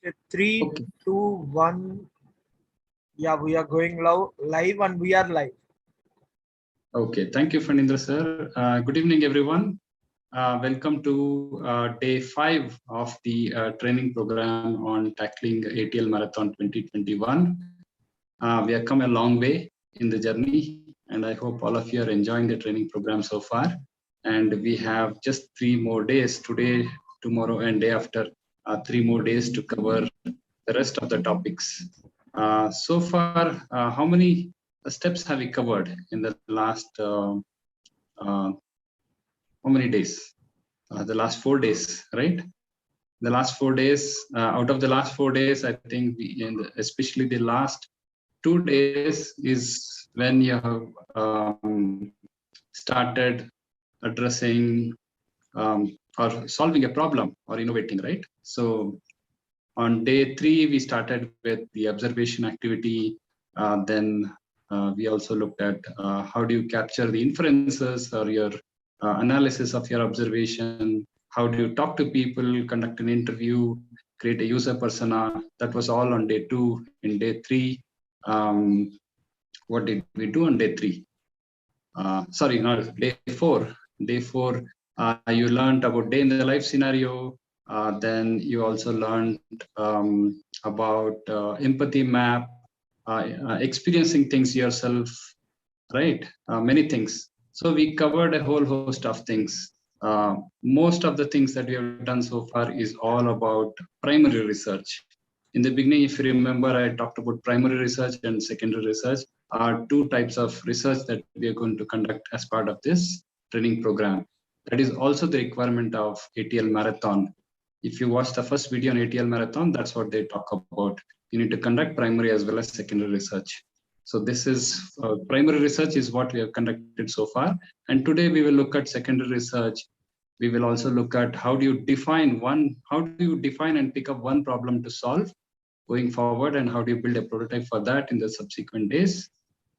Okay, three, Okay. 2, 1. Yeah, we are going live and we are live. Okay. Thank you, Fanindra sir. Good evening, everyone. Welcome to day 5 of the training program on tackling ATL Marathon 2021. We have come a long way in the journey, and I hope all of you are enjoying the training program so far. And we have just 3 more days, today, tomorrow, and day after, 3 more days to cover the rest of the topics. So far, how many steps have we covered in the last how many days? The last 4 days, right? The last 4 days, out of the last 4 days, I think especially the last 2 days is when you have started addressing or solving a problem or innovating, right? So on day 3, we started with the observation activity. Then we also looked at how do you capture the inferences or your analysis of your observation. How do you talk to people, conduct an interview, create a user persona. That was all on day 2. In day 3, what did we do on day 3? Sorry, not day 4. Day 4, you learned about day in the life scenario. Then you also learned about empathy map, experiencing things yourself, right? Many things. So we covered a whole host of things. Most of the things that we have done so far is all about primary research. In the beginning, if you remember, I talked about primary research and secondary research are 2 types of research that we are going to conduct as part of this training program. That is also the requirement of ATL Marathon. If you watch the first video on ATL Marathon, that's what they talk about. You need to conduct primary as well as secondary research. So this is primary research is what we have conducted so far. And today we will look at secondary research. We will also look at how do you define and pick up one problem to solve going forward, and how do you build a prototype for that in the subsequent days.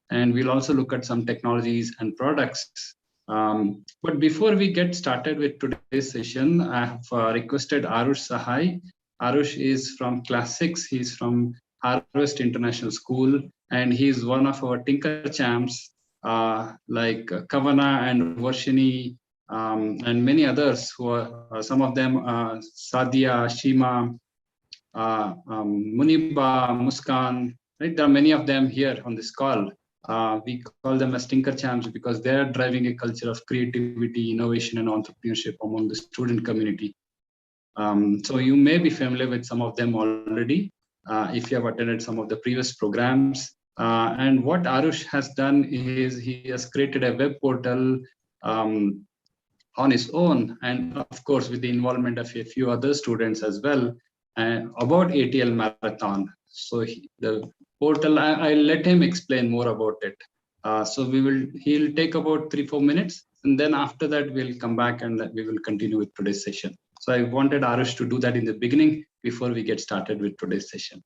And we'll also look at some technologies and products. But before we get started with today's session, I have requested Arush Sahai. Arush is from Class 6. He's from Harvest International School, and he's one of our Tinker Champs, like Kavana and Varshini, and many others who are, some of them, Sadia, Shima, Muniba, Muskan, right? There are many of them here on this call. We call them as Tinker Champs because they are driving a culture of creativity, innovation, and entrepreneurship among the student community. So you may be familiar with some of them already if you have attended some of the previous programs. And what Arush has done is he has created a web portal on his own, and of course with the involvement of a few other students as well, about ATL Marathon. So the portal, I'll let him explain more about it. So he'll take about 3-4 minutes, and then after that we'll come back and we will continue with today's session. So I wanted Arush to do that in the beginning before we get started with today's session.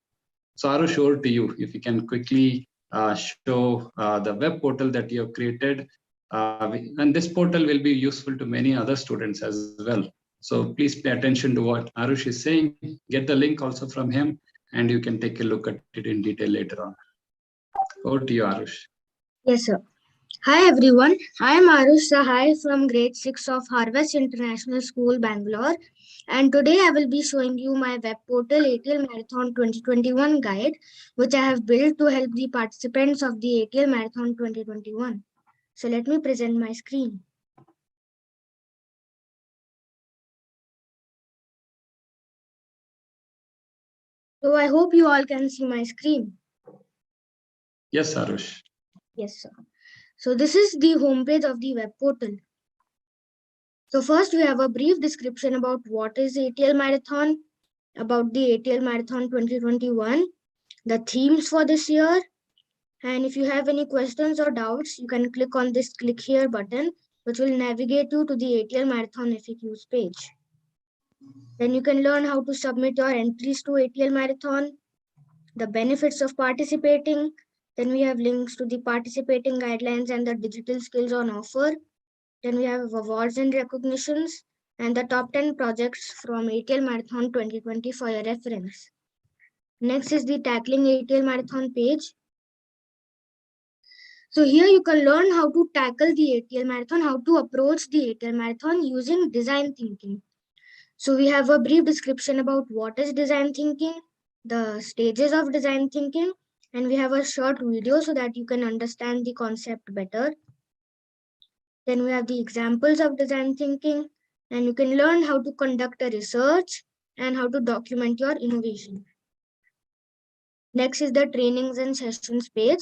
So Arush, over to you. If you can quickly show the web portal that you have created. And this portal will be useful to many other students as well. So please pay attention to what Arush is saying. Get the link also from him, and you can take a look at it in detail later on. Over to you, Arush. Yes, sir. Hi everyone, I am Arush Sahai from grade 6 of Harvest International School, Bangalore, and today I will be showing you my web portal ATL Marathon 2021 guide, which I have built to help the participants of the ATL Marathon 2021. So let me present my screen. So I hope you all can see my screen. Yes, Arush. Yes, sir. So this is the homepage of the web portal. So first we have a brief description about what is ATL Marathon, about the ATL Marathon 2021, the themes for this year, and if you have any questions or doubts, you can click on this click here button, which will navigate you to the ATL Marathon FAQs page. Then you can learn how to submit your entries to ATL Marathon, the benefits of participating. Then we have links to the participating guidelines and the digital skills on offer. Then we have awards and recognitions and the top 10 projects from ATL Marathon 2020 for your reference. Next is the Tackling ATL Marathon page. So here you can learn how to tackle the ATL Marathon, how to approach the ATL Marathon using design thinking. So we have a brief description about what is design thinking, the stages of design thinking, and we have a short video so that you can understand the concept better. Then we have the examples of design thinking, and you can learn how to conduct a research and how to document your innovation. Next is the trainings and sessions page.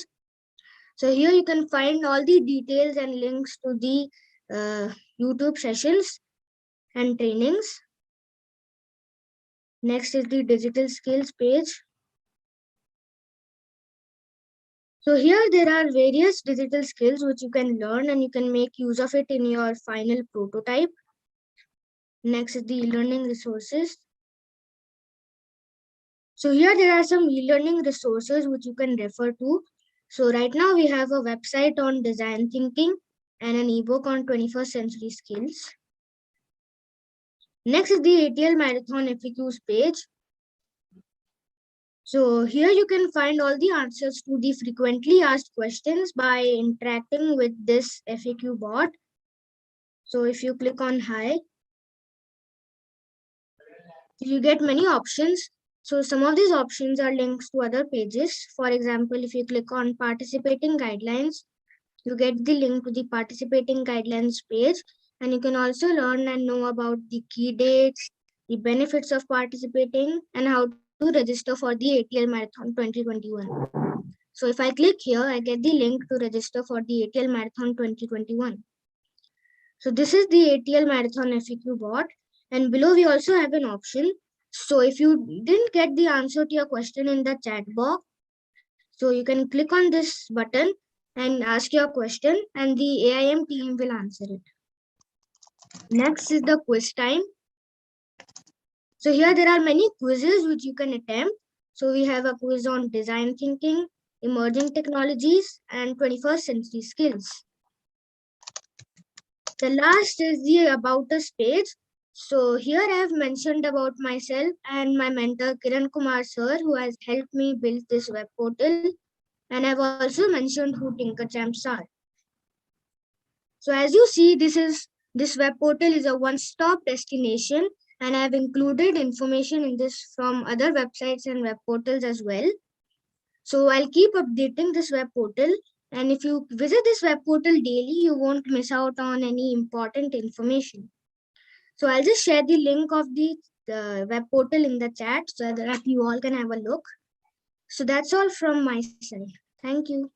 So here you can find all the details and links to the YouTube sessions and trainings. Next is the digital skills page. So here there are various digital skills which you can learn and you can make use of it in your final prototype. Next is the e-learning resources. So here there are some e-learning resources which you can refer to. So right now we have a website on design thinking and an ebook on 21st century skills. Next is the ATL Marathon FAQs page. So here you can find all the answers to the frequently asked questions by interacting with this FAQ bot. So if you click on Hi, you get many options. So some of these options are links to other pages. For example, if you click on Participating Guidelines, you get the link to the Participating Guidelines page, and you can also learn and know about the key dates, the benefits of participating, and how to register for the ATL Marathon 2021. So if I click here, I get the link to register for the ATL Marathon 2021. So this is the ATL Marathon FAQ bot, and below we also have an option. So if you didn't get the answer to your question in the chat box, so you can click on this button and ask your question and the AIM team will answer it. Next is the quiz time. So here there are many quizzes which you can attempt. So we have a quiz on design thinking, emerging technologies, and 21st century skills. The last is the About Us page. So here I have mentioned about myself and my mentor Kiran Kumar sir, who has helped me build this web portal. And I've also mentioned who Tinker Champs are. So as you see, this web portal is a one-stop destination, and I've included information in this from other websites and web portals as well. So I'll keep updating this web portal, and if you visit this web portal daily, you won't miss out on any important information. So I'll just share the link of the web portal in the chat so that you all can have a look. So that's all from my side. Thank you.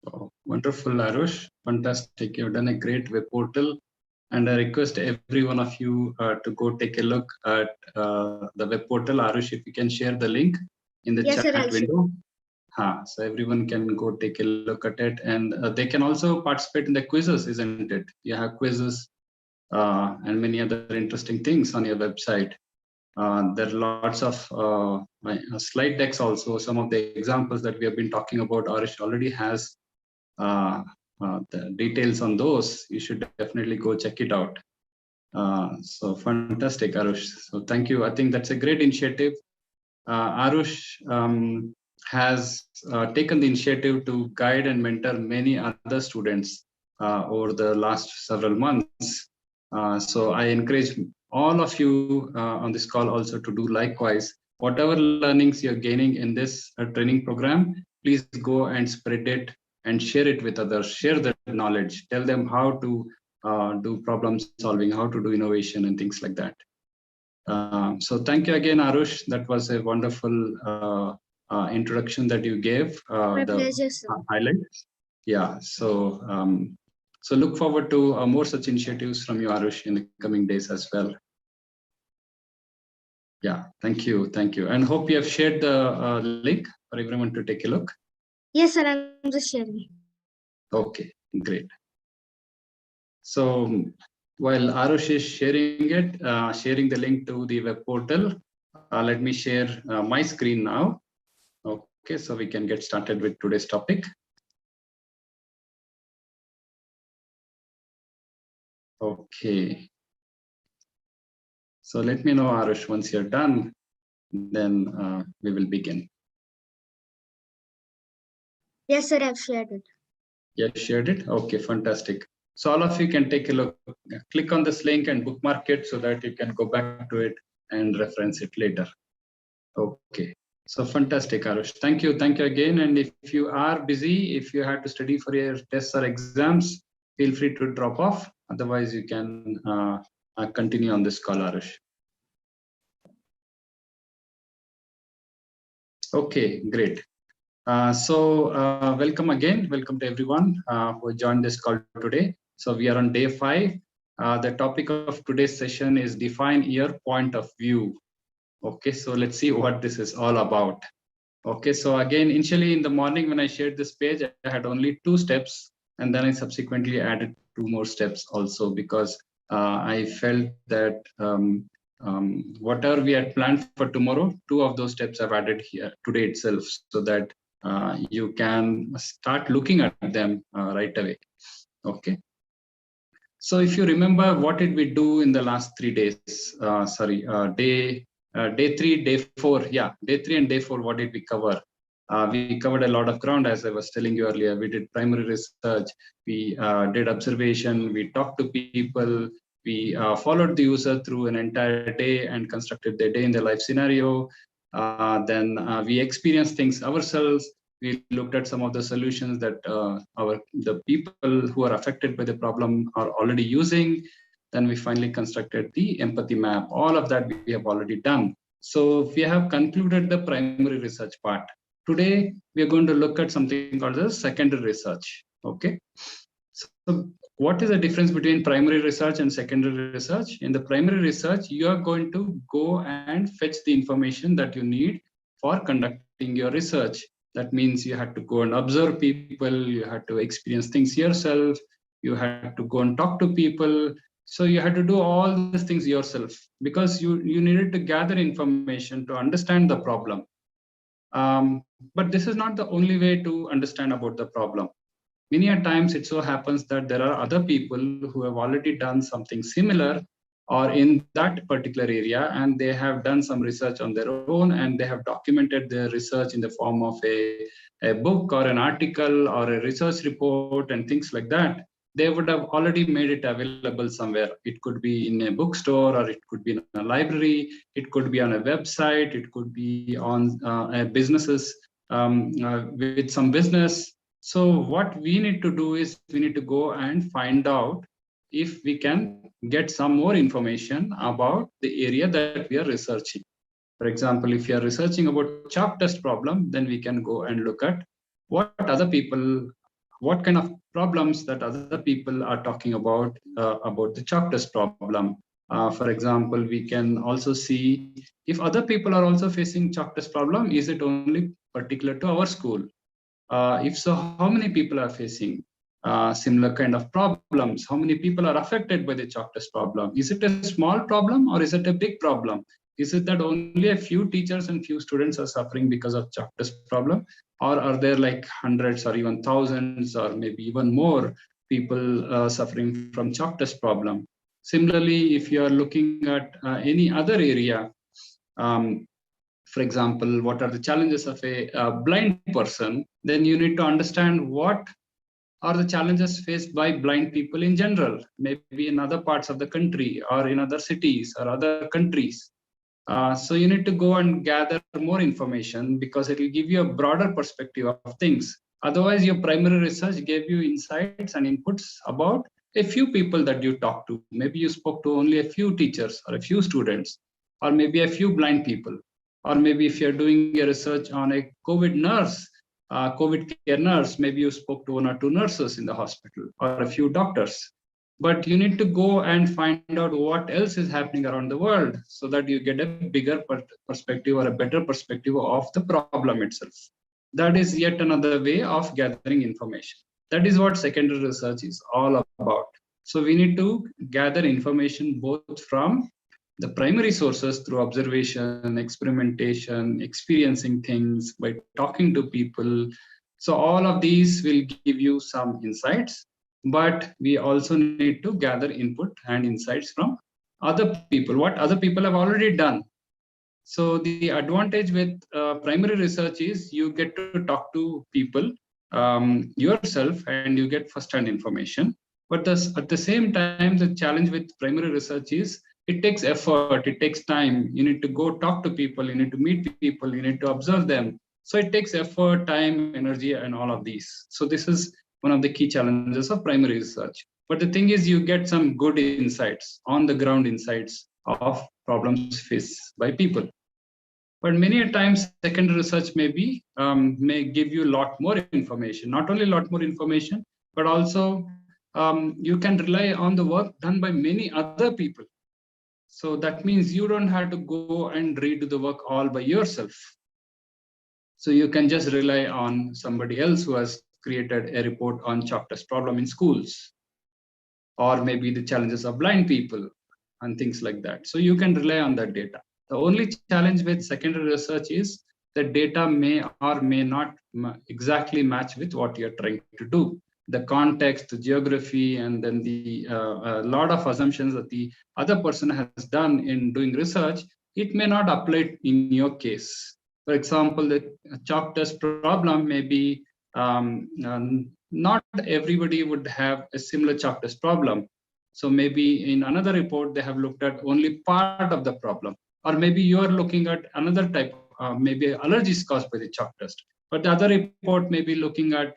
Oh, wonderful, Arush. Fantastic. You've done a great web portal. And I request every one of you to go take a look at the web portal. Arush, if you can share the link in the Yes, chat sir, window. So everyone can go take a look at it. And they can also participate in the quizzes, isn't it? You have quizzes and many other interesting things on your website. There are lots of slide decks also. Some of the examples that we have been talking about, Arush already has the details on those. You should definitely go check it out. So fantastic, Arush. So thank you. I think that's a great initiative. Arush has taken the initiative to guide and mentor many other students over the last several months. So I encourage all of you on this call also to do likewise. Whatever learnings you're gaining in this training program, please go and spread it and share it with others. Share the knowledge. Tell them how to do problem solving, how to do innovation and things like that. So thank you again, Arush. That was a wonderful introduction that you gave. My The pleasure, sir. highlights. Yeah. So so look forward to more such initiatives from you, Arush, in the coming days as well. Yeah. Thank you. Thank you. And hope you have shared the link for everyone to take a look. Yes, sir. I'm just sharing. Okay. Great. So while Arush is sharing it, sharing the link to the web portal, let me share my screen now. Okay, so we can get started with today's topic. Okay. So let me know, Arush, once you're done. then we will begin. Yes, sir, I've shared it. Yes, shared it. Okay, fantastic. So all of you can take a look, click on this link and bookmark it so that you can go back to it and reference it later. Okay. So fantastic, Arush. Thank you again. And if you are busy, if you have to study for your tests or exams, feel free to drop off. Otherwise, you can continue on this call, Arush. Okay, great. Welcome again. Welcome to everyone who joined this call today. So we are on day 5. The topic of today's session is define your point of view. Okay, so let's see what this is all about. Okay, so again, initially in the morning when I shared this page, I had only 2 steps, and then I subsequently added 2 more steps also because I felt that whatever we had planned for tomorrow, 2 of those steps I've added here today itself, so that you can start looking at them right away. Okay. So if you remember, what did we do in the last 3 days? Day 3, day 4. Yeah, day 3 and day 4, what did we cover? We covered a lot of ground, as I was telling you earlier. We did primary research, we did observation, we talked to people, we followed the user through an entire day and constructed their day in the life scenario. Then we experienced things ourselves. We looked at some of the solutions that the people who are affected by the problem are already using. Then we finally constructed the empathy map. All of that we have already done. So we have concluded the primary research part. Today, we are going to look at something called the secondary research. Okay. So what is the difference between primary research and secondary research? In the primary research, you are going to go and fetch the information that you need for conducting your research. That means you had to go and observe people, you had to experience things yourself, you had to go and talk to people. So you had to do all these things yourself because you needed to gather information to understand the problem. But this is not the only way to understand about the problem. Many a times it so happens that there are other people who have already done something similar or in that particular area, and they have done some research on their own, and they have documented their research in the form of a book or an article or a research report and things like that. They would have already made it available somewhere. It could be in a bookstore, or it could be in a library, it could be on a website, it could be on a businesses with some business. So what we need to do is we need to go and find out if we can get some more information about the area that we are researching. For example, if you are researching about chalk dust problem, then we can go and look at what kind of problems that other people are talking about the chalk dust problem. For example, we can also see if other people are also facing chalk dust problem, is it only particular to our school? If so, how many people are facing similar kind of problems? How many people are affected by the chalk dust problem? Is it a small problem or is it a big problem? Is it that only a few teachers and few students are suffering because of chalk dust problem? Or are there like hundreds or even thousands or maybe even more people suffering from chalk dust problem? Similarly, if you are looking at any other area, for example, what are the challenges of a blind person, then you need to understand what are the challenges faced by blind people in general, maybe in other parts of the country or in other cities or other countries. So you need to go and gather more information because it will give you a broader perspective of things. Otherwise, your primary research gave you insights and inputs about a few people that you talked to. Maybe you spoke to only a few teachers or a few students, or maybe a few blind people. Or maybe if you're doing a research on a COVID care nurse, maybe you spoke to 1 or 2 nurses in the hospital or a few doctors. But you need to go and find out what else is happening around the world so that you get a bigger perspective or a better perspective of the problem itself. That is yet another way of gathering information. That is what secondary research is all about. So we need to gather information both from the primary sources through observation, experimentation, experiencing things, by talking to people. So all of these will give you some insights, but we also need to gather input and insights from other people, what other people have already done. So the advantage with primary research is you get to talk to people yourself and you get first-hand information. But at the same time, the challenge with primary research is it takes effort, it takes time. You need to go talk to people, you need to meet people, you need to observe them. So it takes effort, time, energy, and all of these. So this is one of the key challenges of primary research. But the thing is, you get some good insights, on the ground insights of problems faced by people. But many a times, secondary research may give you a lot more information. Not only a lot more information, but also you can rely on the work done by many other people. So that means you don't have to go and redo the work all by yourself. So you can just rely on somebody else who has created a report on chalk test problem in schools, or maybe the challenges of blind people and things like that. So you can rely on that data. The only challenge with secondary research is that data may or may not exactly match with what you're trying to do. The context, the geography, and then the a lot of assumptions that the other person has done in doing research, it may not apply in your case. For example, the chalk test problem may be not everybody would have a similar chalk test problem. So maybe in another report, they have looked at only part of the problem. Or maybe you are looking at another type, maybe allergies caused by the chalk test. But the other report may be looking at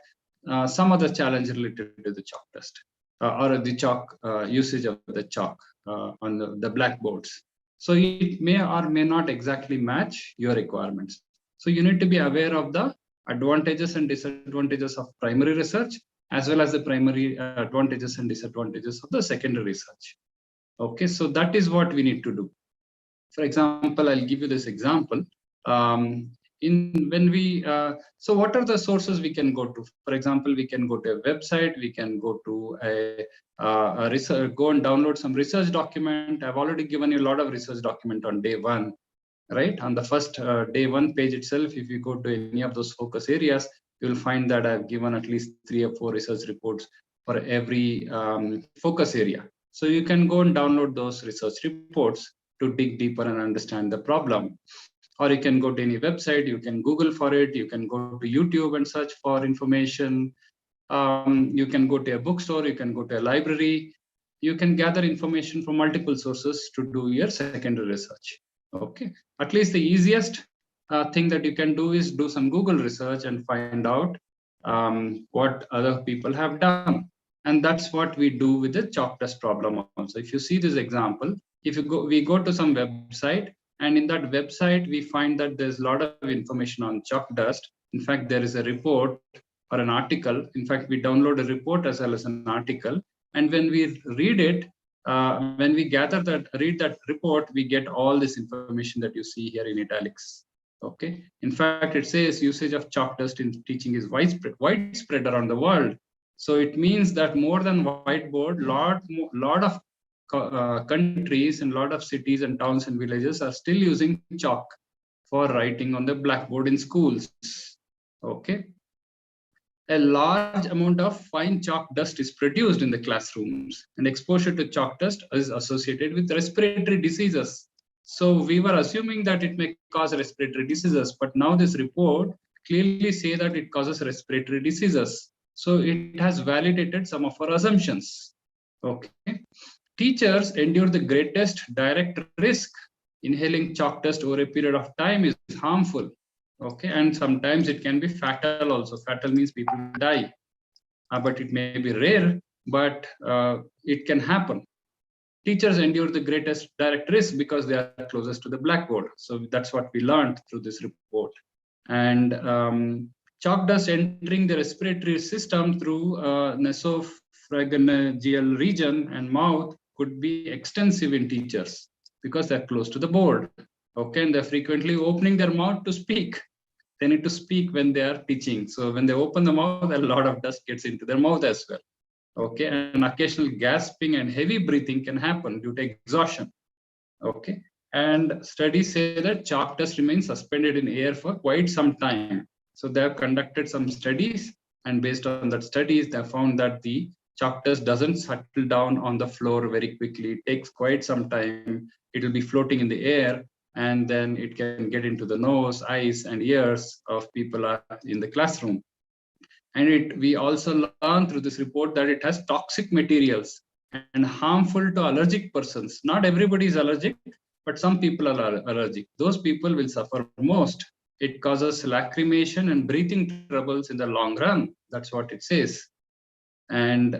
some other challenge related to the chalk test or the chalk usage of the chalk on the blackboards. So it may or may not exactly match your requirements. So you need to be aware of the advantages and disadvantages of primary research, as well as the primary advantages and disadvantages of the secondary research. Okay, so that is what we need to do. For example, I'll give you this example. So what are the sources we can go to? For example, we can go to a website, we can go to a research, go and download some research document. I've already given you a lot of research document on day one, right? On the first day one page itself, if you go to any of those focus areas, you'll find that I've given at least 3 or 4 research reports for every focus area. So you can go and download those research reports to dig deeper and understand the problem. Or you can go to any website, you can Google for it, you can go to YouTube and search for information. You can go to a bookstore, you can go to a library. You can gather information from multiple sources to do your secondary research. Okay, at least the easiest thing that you can do is do some Google research and find out what other people have done. And that's what we do with the chalk test problem also. If you see this example, if you go, we go to some website, and in that website, we find that there's a lot of information on chalk dust. In fact, there is a report or an article. In fact, we download a report as well as an article. And when we read it, when we read that report, we get all this information that you see here in italics. Okay. In fact, it says usage of chalk dust in teaching is widespread around the world. So it means that more than whiteboard, lot of countries and a lot of cities and towns and villages are still using chalk for writing on the blackboard in schools. Okay. A large amount of fine chalk dust is produced in the classrooms, and exposure to chalk dust is associated with respiratory diseases. So we were assuming that it may cause respiratory diseases, but now this report clearly say that it causes respiratory diseases. So it has validated some of our assumptions. Okay. Teachers endure the greatest direct risk. Inhaling chalk dust over a period of time is harmful. Okay, and sometimes it can be fatal also. Fatal means people die, but it may be rare, but it can happen. Teachers endure the greatest direct risk because they are closest to the blackboard. So that's what we learned through this report. And chalk dust entering the respiratory system through nasopharyngeal region and mouth could be extensive in teachers because they're close to the board. Okay, and they're frequently opening their mouth to speak. They need to speak when they are teaching. So when they open the mouth, a lot of dust gets into their mouth as well. Okay, and occasional gasping and heavy breathing can happen due to exhaustion. Okay, and studies say that chalk dust remains suspended in air for quite some time. So they have conducted some studies, and based on that studies, they found that the chalk dust doesn't settle down on the floor very quickly. It takes quite some time. It will be floating in the air. and then it can get into the nose, eyes, and ears of people in the classroom. And we also learn through this report that it has toxic materials and harmful to allergic persons. Not everybody is allergic, but some people are allergic. Those people will suffer most. It causes lacrimation and breathing troubles in the long run. That's what it says. And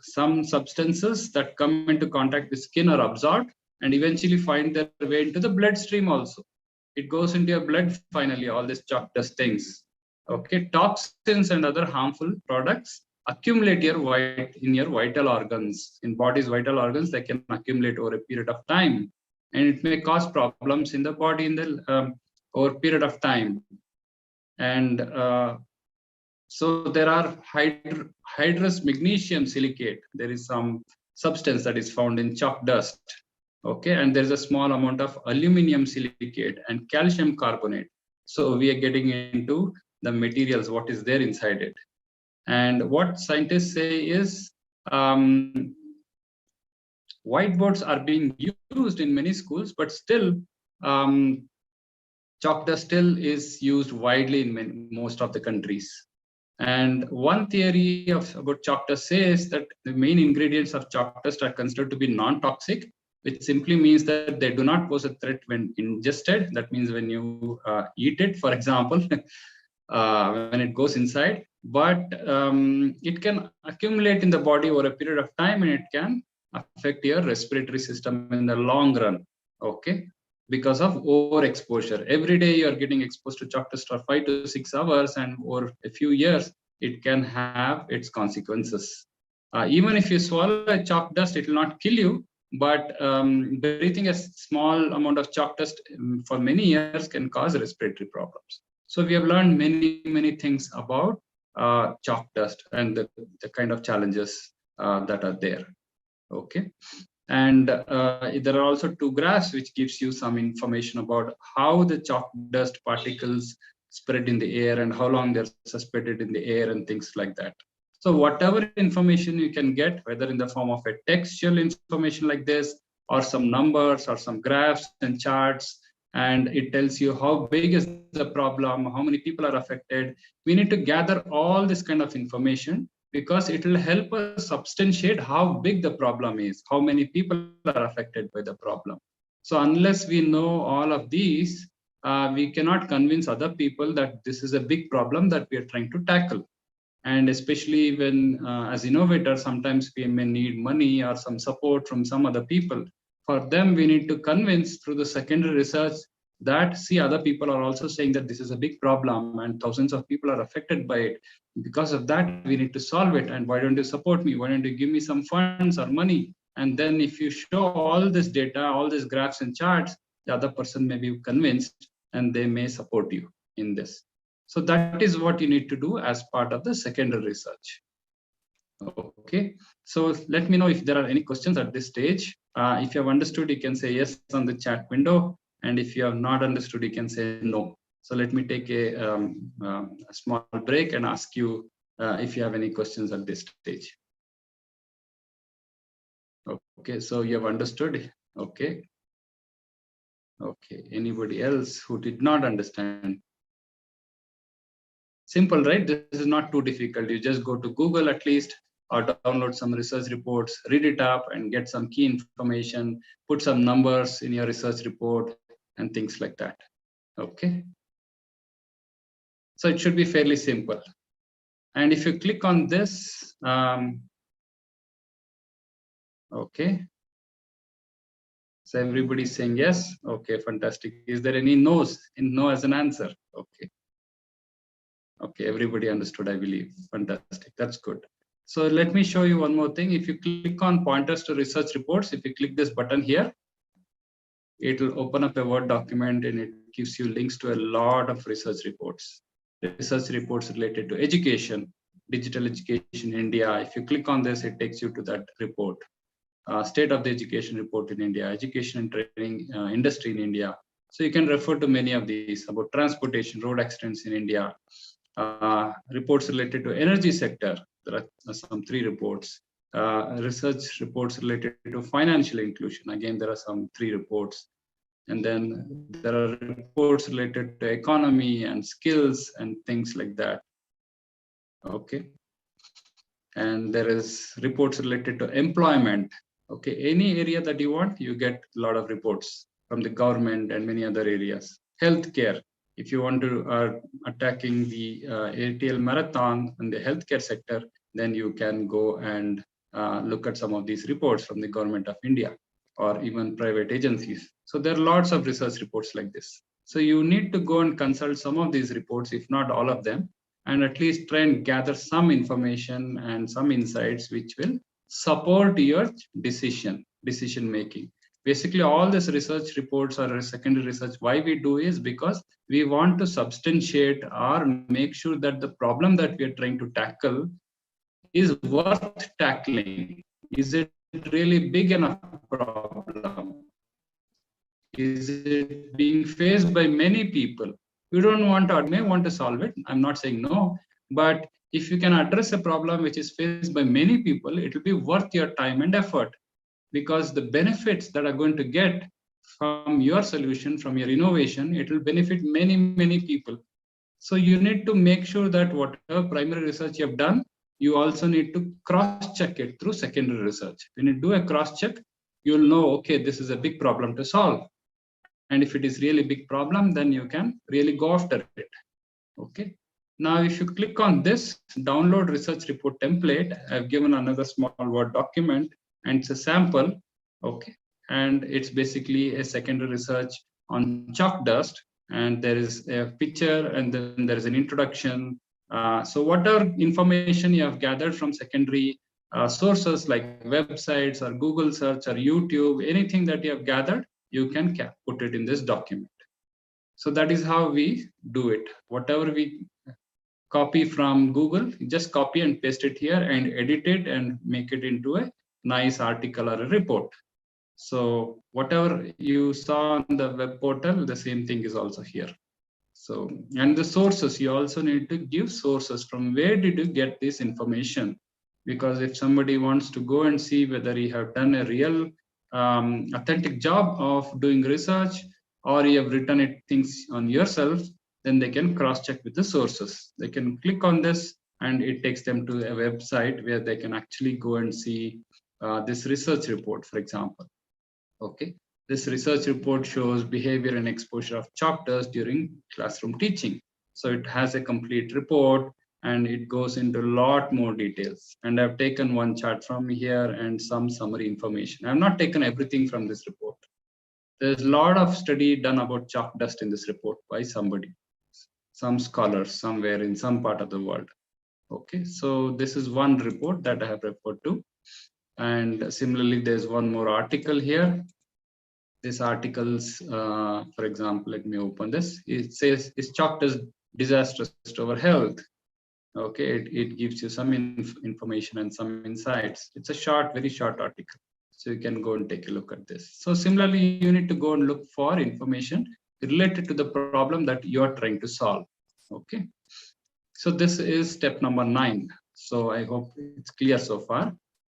some substances that come into contact with skin are absorbed and eventually find their way into the bloodstream also. It goes into your blood finally, all these chalk dust things. Okay, toxins and other harmful products accumulate in your vital organs. In body's vital organs, they can accumulate over a period of time, and it may cause problems in the body in the over a period of time. And so there are hydrous magnesium silicate. There is some substance that is found in chalk dust. Okay, and there's a small amount of aluminum silicate and calcium carbonate. So we are getting into the materials, what is there inside it. And what scientists say is whiteboards are being used in many schools, but still chalk dust still is used widely in most of the countries. And one theory about chalk dust says that the main ingredients of chalk dust are considered to be non-toxic, which simply means that they do not pose a threat when ingested. That means when you eat it, for example, when it goes inside, but it can accumulate in the body over a period of time, and it can affect your respiratory system in the long run. Okay, because of overexposure. Every day you are getting exposed to chalk dust for 5 to 6 hours, and over a few years, it can have its consequences. Even if you swallow a chalk dust, it will not kill you, but breathing a small amount of chalk dust for many years can cause respiratory problems. So we have learned many things about chalk dust and the kind of challenges that are there. Okay. And there are also two graphs which gives you some information about how the chalk dust particles spread in the air and how long they're suspended in the air and things like that. So whatever information you can get, whether in the form of a textual information like this, or some numbers or some graphs and charts, and it tells you how big is the problem, how many people are affected. We need to gather all this kind of information, because it will help us substantiate how big the problem is, how many people are affected by the problem. So unless we know all of these, we cannot convince other people that this is a big problem that we are trying to tackle. And especially when, as innovators, sometimes we may need money or some support from some other people. For them, we need to convince through the secondary research that, see, other people are also saying that this is a big problem and thousands of people are affected by it. Because of that, we need to solve it. And why don't you support me? Why don't you give me some funds or money? And then if you show all this data, all these graphs and charts, the other person may be convinced and they may support you in this. So that is what you need to do as part of the secondary research. Okay, so let me know if there are any questions at this stage. If you have understood, you can say yes on the chat window. And if you have not understood, you can say no. So let me take a small break and ask you if you have any questions at this stage. Okay, so you have understood. Okay. Okay, anybody else who did not understand? Simple, right? This is not too difficult. You just go to Google at least, or download some research reports, read it up and get some key information, put some numbers in your research report and things like that. Okay. So it should be fairly simple. And if you click on this, okay. So everybody's saying yes. Okay, fantastic. Is there any no's? No as an answer? Okay. Okay, everybody understood, I believe. Fantastic. That's good. So let me show you one more thing. If you click on pointers to research reports, if you click this button here, it will open up a Word document and it gives you links to a lot of research reports. Research reports related to education, digital education in India. If you click on this, it takes you to that report. State of the education report in India, education and training industry in India. So you can refer to many of these about transportation, road accidents in India, reports related to energy sector. There are some 3 reports. Research reports related to financial inclusion. Again, there are some 3 reports. And then there are reports related to economy and skills and things like that. Okay. And there is reports related to employment. Okay, any area that you want, you get a lot of reports from the government and many other areas. Healthcare, if you want to attacking the ATL Marathon in the healthcare sector, then you can go and look at some of these reports from the government of India or even private agencies. So there are lots of research reports like this. So you need to go and consult some of these reports, if not all of them, and at least try and gather some information and some insights which will support your decision making. Basically, all this research reports or secondary research, why we do is because we want to substantiate or make sure that the problem that we are trying to tackle is worth tackling. Is it really big enough problem? Is it being faced by many people? You don't want to, may want to solve it. I'm not saying no, but if you can address a problem which is faced by many people, it will be worth your time and effort, because the benefits that are going to get from your solution, from your innovation, it will benefit many, many people. So you need to make sure that whatever primary research you have done, you also need to cross-check it through secondary research. When you do a cross-check, you'll know, okay, this is a big problem to solve. And if it is really big problem, then you can really go after it. Okay. Now, if you click on this download research report template, I've given another small Word document, and it's a sample. Okay. And it's basically a secondary research on chalk dust. And there is a picture, and then there is an introduction. So whatever information you have gathered from secondary sources like websites or Google search or YouTube, anything that you have gathered, you can put it in this document. So that is how we do it. Whatever we copy from Google, just copy and paste it here and edit it and make it into a nice article or a report. So whatever you saw on the web portal, the same thing is also here. So, and the sources, you also need to give sources. From where did you get this information? Because if somebody wants to go and see whether you have done a real authentic job of doing research, or you have written it things on yourself, then they can cross-check with the sources. They can click on this and it takes them to a website where they can actually go and see this research report, for example. Okay. This research report shows behavior and exposure of chalk dust during classroom teaching. So it has a complete report and it goes into a lot more details. And I've taken one chart from here and some summary information. I've not taken everything from this report. There's a lot of study done about chalk dust in this report by somebody, some scholars somewhere in some part of the world. Okay, so this is one report that I have referred to. And similarly, there's one more article here. This article's, for example, let me open this. It says, is chalk dust disastrous to our health? Okay, it gives you some information and some insights. It's a short, very short article. So you can go and take a look at this. So similarly, you need to go and look for information related to the problem that you're trying to solve. Okay. So this is step number 9. So I hope it's clear so far.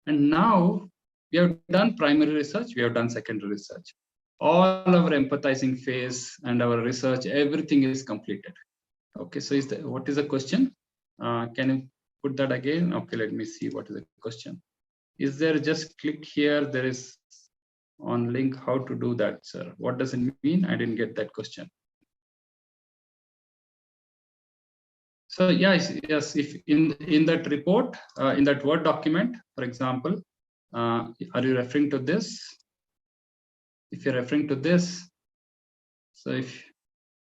And now we have done primary research, we have done secondary research. All our empathizing phase and our research, everything is completed. Okay, so what is the question? Can you put that again? Okay, let me see what is the question. Is there, just click here, there is on link, how to do that, sir? What does it mean? I didn't get that question. So yes, if in that report, in that Word document, for example, are you referring to this? If you're referring to this, so if,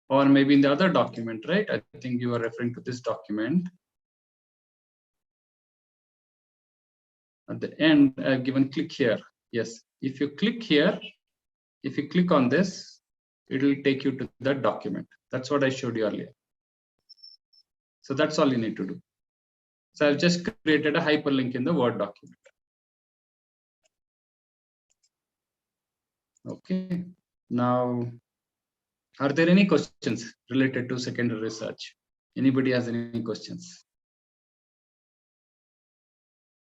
or maybe in the other document, right? I think you are referring to this document. At the end, I've given click here. Yes, if you click here, if you click on this, it will take you to that document. That's what I showed you earlier. So that's all you need to do. So I've just created a hyperlink in the Word document. Okay. Now, are there any questions related to secondary research? Anybody has any questions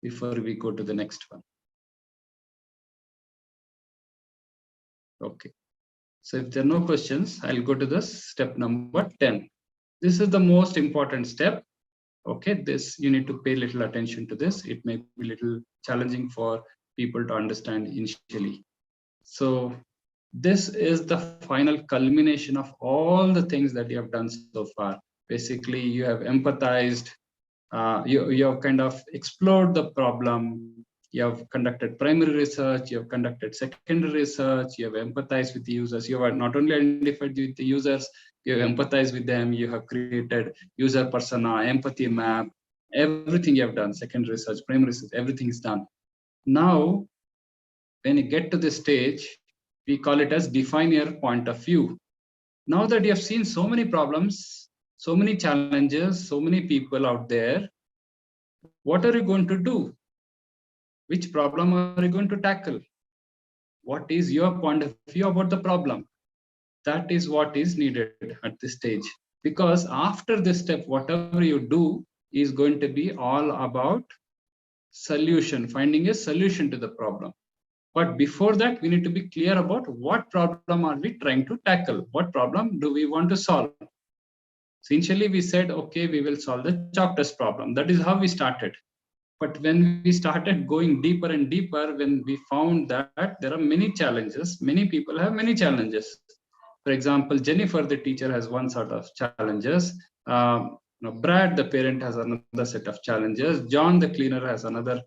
before we go to the next one? Okay. So if there are no questions, I'll go to the step number 10. This is the most important step. Okay, this you need to pay little attention to this. It may be little challenging for people to understand initially. So this is the final culmination of all the things that you have done so far. Basically, you have empathized, you have kind of explored the problem, you have conducted primary research, you have conducted secondary research, you have empathized with the users, you have not only identified with the users, you have empathized with them, you have created user persona, empathy map, everything you have done, secondary research, primary research, everything is done. Now, when you get to this stage, we call it as define your point of view. Now that you have seen so many problems, so many challenges, so many people out there, what are you going to do? Which problem are you going to tackle? What is your point of view about the problem? That is what is needed at this stage. Because after this step, whatever you do is going to be all about solution, finding a solution to the problem. But before that, we need to be clear about what problem are we trying to tackle? What problem do we want to solve? So initially we said, okay, we will solve the chalk test problem. That is how we started. But when we started going deeper and deeper, when we found that there are many challenges, many people have many challenges. For example, Jennifer, the teacher, has one sort of challenges. Brad, the parent, has another set of challenges. John, the cleaner, has another,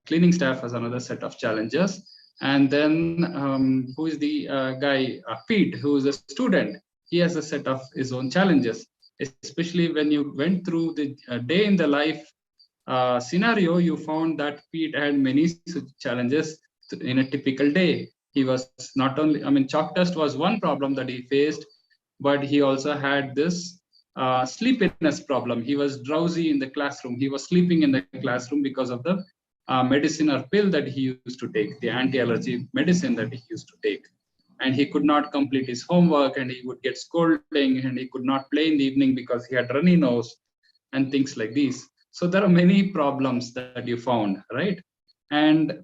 cleaning staff has another set of challenges. And then who is the guy, Pete, who is a student, he has a set of his own challenges, especially when you went through the day in the life scenario, you found that Pete had many challenges in a typical day. He was not only, I mean, chalk test was one problem that he faced, but he also had this sleepiness problem. He was drowsy in the classroom. He was sleeping in the classroom because of the medicine or pill that he used to take, the anti-allergy medicine that he used to take. And he could not complete his homework, and he would get scolding, and he could not play in the evening because he had runny nose and things like these. So there are many problems that you found, right? And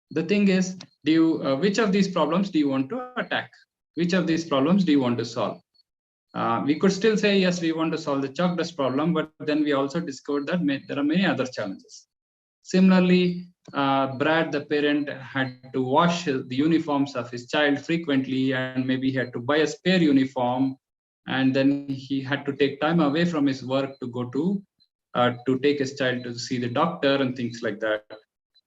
the thing is, do you, which of these problems do you want to attack? Which of these problems do you want to solve? We could still say, yes, we want to solve the chalk dust problem, but then we also discovered that there are many other challenges. Similarly, Brad, the parent, had to wash the uniforms of his child frequently, and maybe he had to buy a spare uniform, and then he had to take time away from his work to go to take his child to see the doctor and things like that.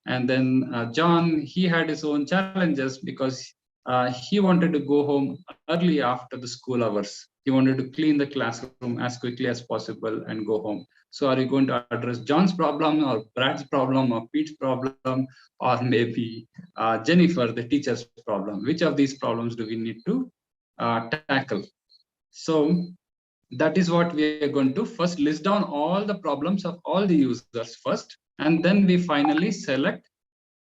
And then John, he had his own challenges because he wanted to go home early after the school hours. He wanted to clean the classroom as quickly as possible and go home. So are you going to address John's problem, or Brad's problem, or Pete's problem, or maybe Jennifer, the teacher's problem? Which of these problems do we need to tackle? So that is what we are going to first list down all the problems of all the users first, and then we finally select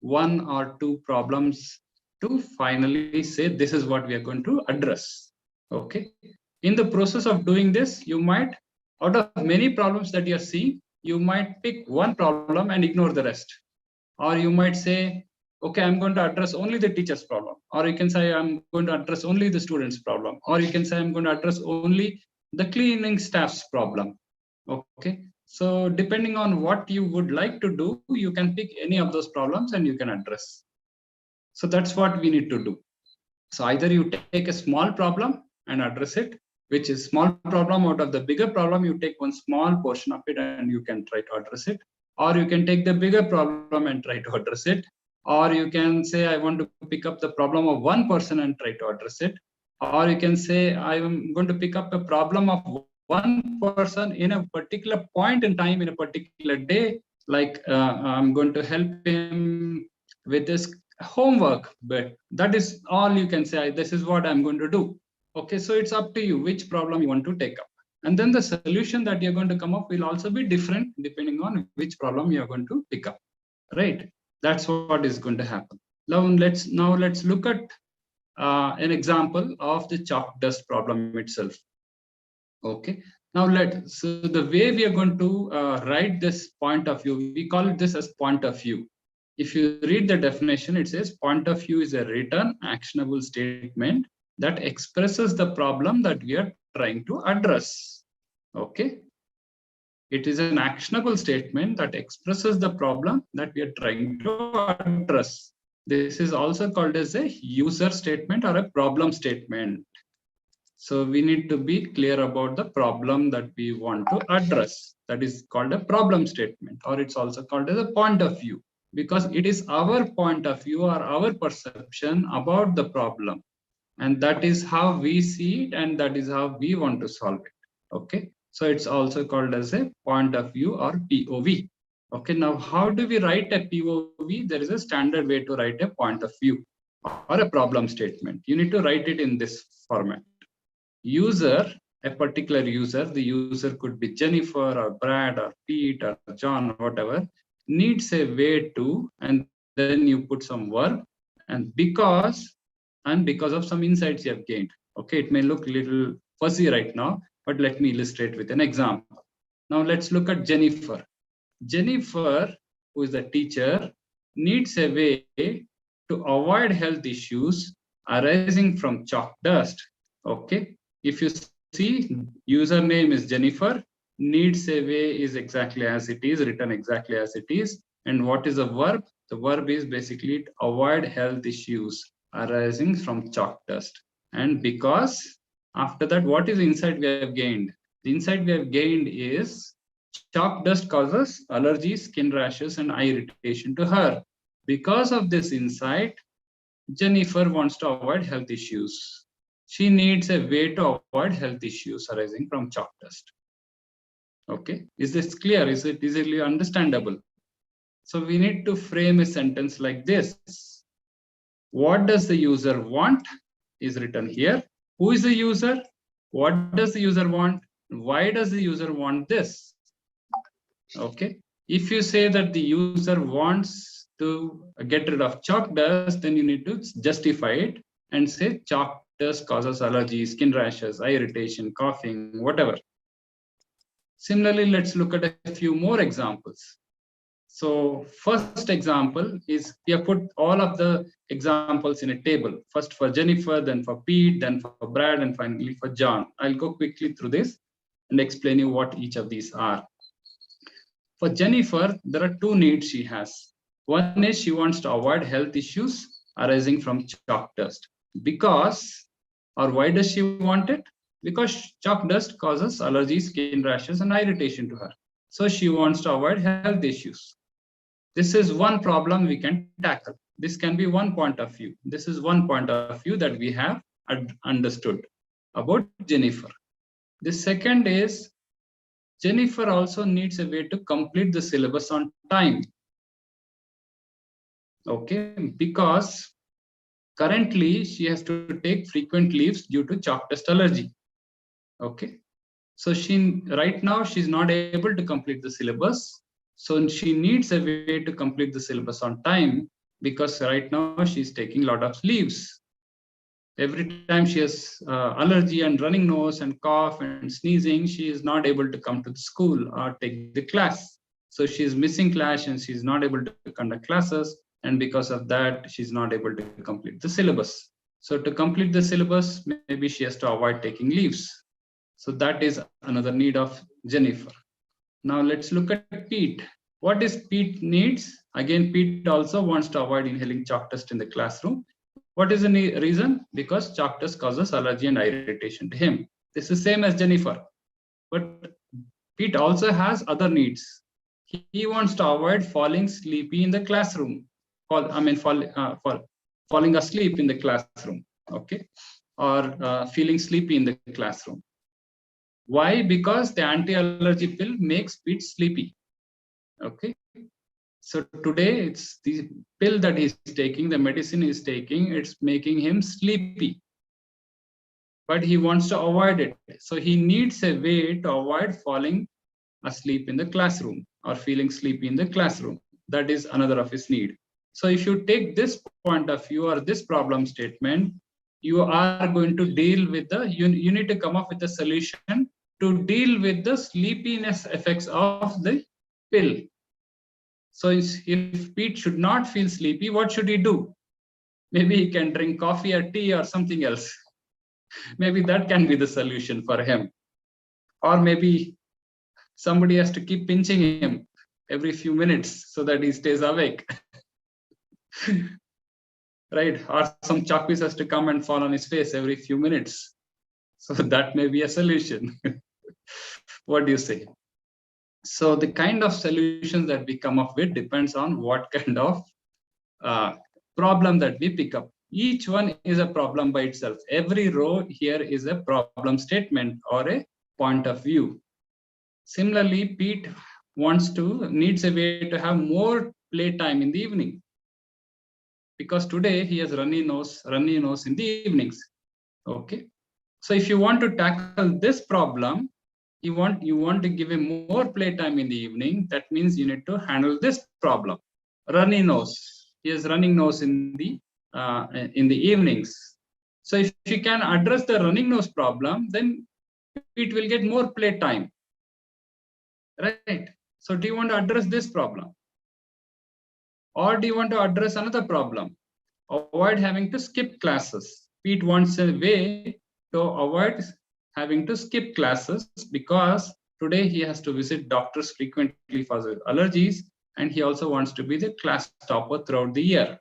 one or two problems to finally say this is what we are going to address. Okay. In the process of doing this, you might, out of many problems that you're seeing, you might pick one problem and ignore the rest. Or you might say, okay, I'm going to address only the teacher's problem. Or you can say, I'm going to address only the student's problem. Or you can say, I'm going to address only the cleaning staff's problem. Okay. So depending on what you would like to do, you can pick any of those problems and you can address. So that's what we need to do. So either you take a small problem and address it, which is small problem out of the bigger problem, you take one small portion of it and you can try to address it. Or you can take the bigger problem and try to address it. Or you can say, I want to pick up the problem of one person and try to address it. Or you can say, I'm going to pick up a problem of one person in a particular point in time, in a particular day, like I'm going to help him with his homework, but that is all you can say. This is what I'm going to do. Okay, so it's up to you which problem you want to take up. And then the solution that you're going to come up will also be different depending on which problem you're going to pick up, right? That's what is going to happen. Now let's look at an example of the chalk dust problem itself. Okay, now so the way we are going to write this point of view, we call it this as point of view. If you read the definition, it says point of view is a written actionable statement that expresses the problem that we are trying to address. Okay. It is an actionable statement that expresses the problem that we are trying to address. This is also called as a user statement or a problem statement. So we need to be clear about the problem that we want to address. That is called a problem statement, or it's also called as a point of view, because it is our point of view or our perception about the problem. And that is how we see it, and that is how we want to solve it. Okay. So it's also called as a point of view or POV. Okay. Now, how do we write a POV? There is a standard way to write a point of view or a problem statement. You need to write it in this format. User, a particular user, the user could be Jennifer or Brad or Pete or John, whatever, needs a way to, and then you put some verb, and because of some insights you have gained. Okay, it may look a little fuzzy right now, but let me illustrate with an example. Now let's look at Jennifer. Jennifer, who is the teacher, needs a way to avoid health issues arising from chalk dust. Okay, if you see, username is Jennifer, needs a way is exactly as it is, written exactly as it is. And what is a verb? The verb is basically to avoid health issues arising from chalk dust. And because after that, what is the insight we have gained? The insight we have gained is chalk dust causes allergies, skin rashes, and eye irritation to her. Because of this insight, Jennifer wants to avoid health issues. She needs a way to avoid health issues arising from chalk dust. Okay, is this clear? Is it easily understandable? So we need to frame a sentence like this. What does the user want is written here. Who is the user? What does the user want? Why does the user want this? Okay, if you say that the user wants to get rid of chalk dust, then you need to justify it and say chalk dust causes allergies, skin rashes, eye irritation, coughing, whatever. Similarly, let's look at a few more examples. So first example is we have put all of the examples in a table. First for Jennifer, then for Pete, then for Brad, and finally for John. I'll go quickly through this and explain you what each of these are. For Jennifer, there are two needs she has. One is she wants to avoid health issues arising from chalk dust. Because, or why does she want it? Because chalk dust causes allergies, skin rashes, and irritation to her. So she wants to avoid health issues. This is one problem we can tackle. This can be one point of view. This is one point of view that we have understood about Jennifer. The second is Jennifer also needs a way to complete the syllabus on time. Okay, because currently she has to take frequent leaves due to chalk dust allergy. Okay, so right now she's not able to complete the syllabus. So she needs a way to complete the syllabus on time, because right now she's taking a lot of leaves. Every time she has allergy and running nose and cough and sneezing, she is not able to come to the school or take the class. So she's missing class and she's not able to conduct classes. And because of that, she's not able to complete the syllabus. So to complete the syllabus, maybe she has to avoid taking leaves. So that is another need of Jennifer. Now let's look at Pete. What is Pete needs? Again, Pete also wants to avoid inhaling chalk dust in the classroom. What is the reason? Because chalk dust causes allergy and irritation to him. This is same as Jennifer. But Pete also has other needs. He wants to avoid falling sleepy in the classroom. Falling asleep in the classroom. Okay, or feeling sleepy in the classroom. Why? Because the anti-allergy pill makes Pete sleepy. Okay, so today it's the pill that he's taking, the medicine he's taking, it's making him sleepy. But he wants to avoid it. So he needs a way to avoid falling asleep in the classroom or feeling sleepy in the classroom. That is another of his need. So if you take this point of view or this problem statement, you are going to deal with you need to come up with a solution to deal with the sleepiness effects of the pill. So if Pete should not feel sleepy, what should he do? Maybe he can drink coffee or tea or something else. Maybe that can be the solution for him. Or maybe somebody has to keep pinching him every few minutes so that he stays awake. Right? Or some chalk piece has to come and fall on his face every few minutes. So that may be a solution. What do you say? So the kind of solutions that we come up with depends on what kind of problem that we pick up. Each one is a problem by itself. Every row here is a problem statement or a point of view. Similarly, Pete needs a way to have more playtime in the evening, because today he has runny nose in the evenings. Okay, so if you want to tackle this problem, you want to give him more playtime in the evening. That means you need to handle this problem. Runny nose. He has running nose in the evenings. So if you can address the running nose problem, then it will get more playtime. Right? So do you want to address this problem? Or do you want to address another problem? Avoid having to skip classes. Pete wants a way to avoid having to skip classes, because today he has to visit doctors frequently for his allergies, and he also wants to be the class topper throughout the year.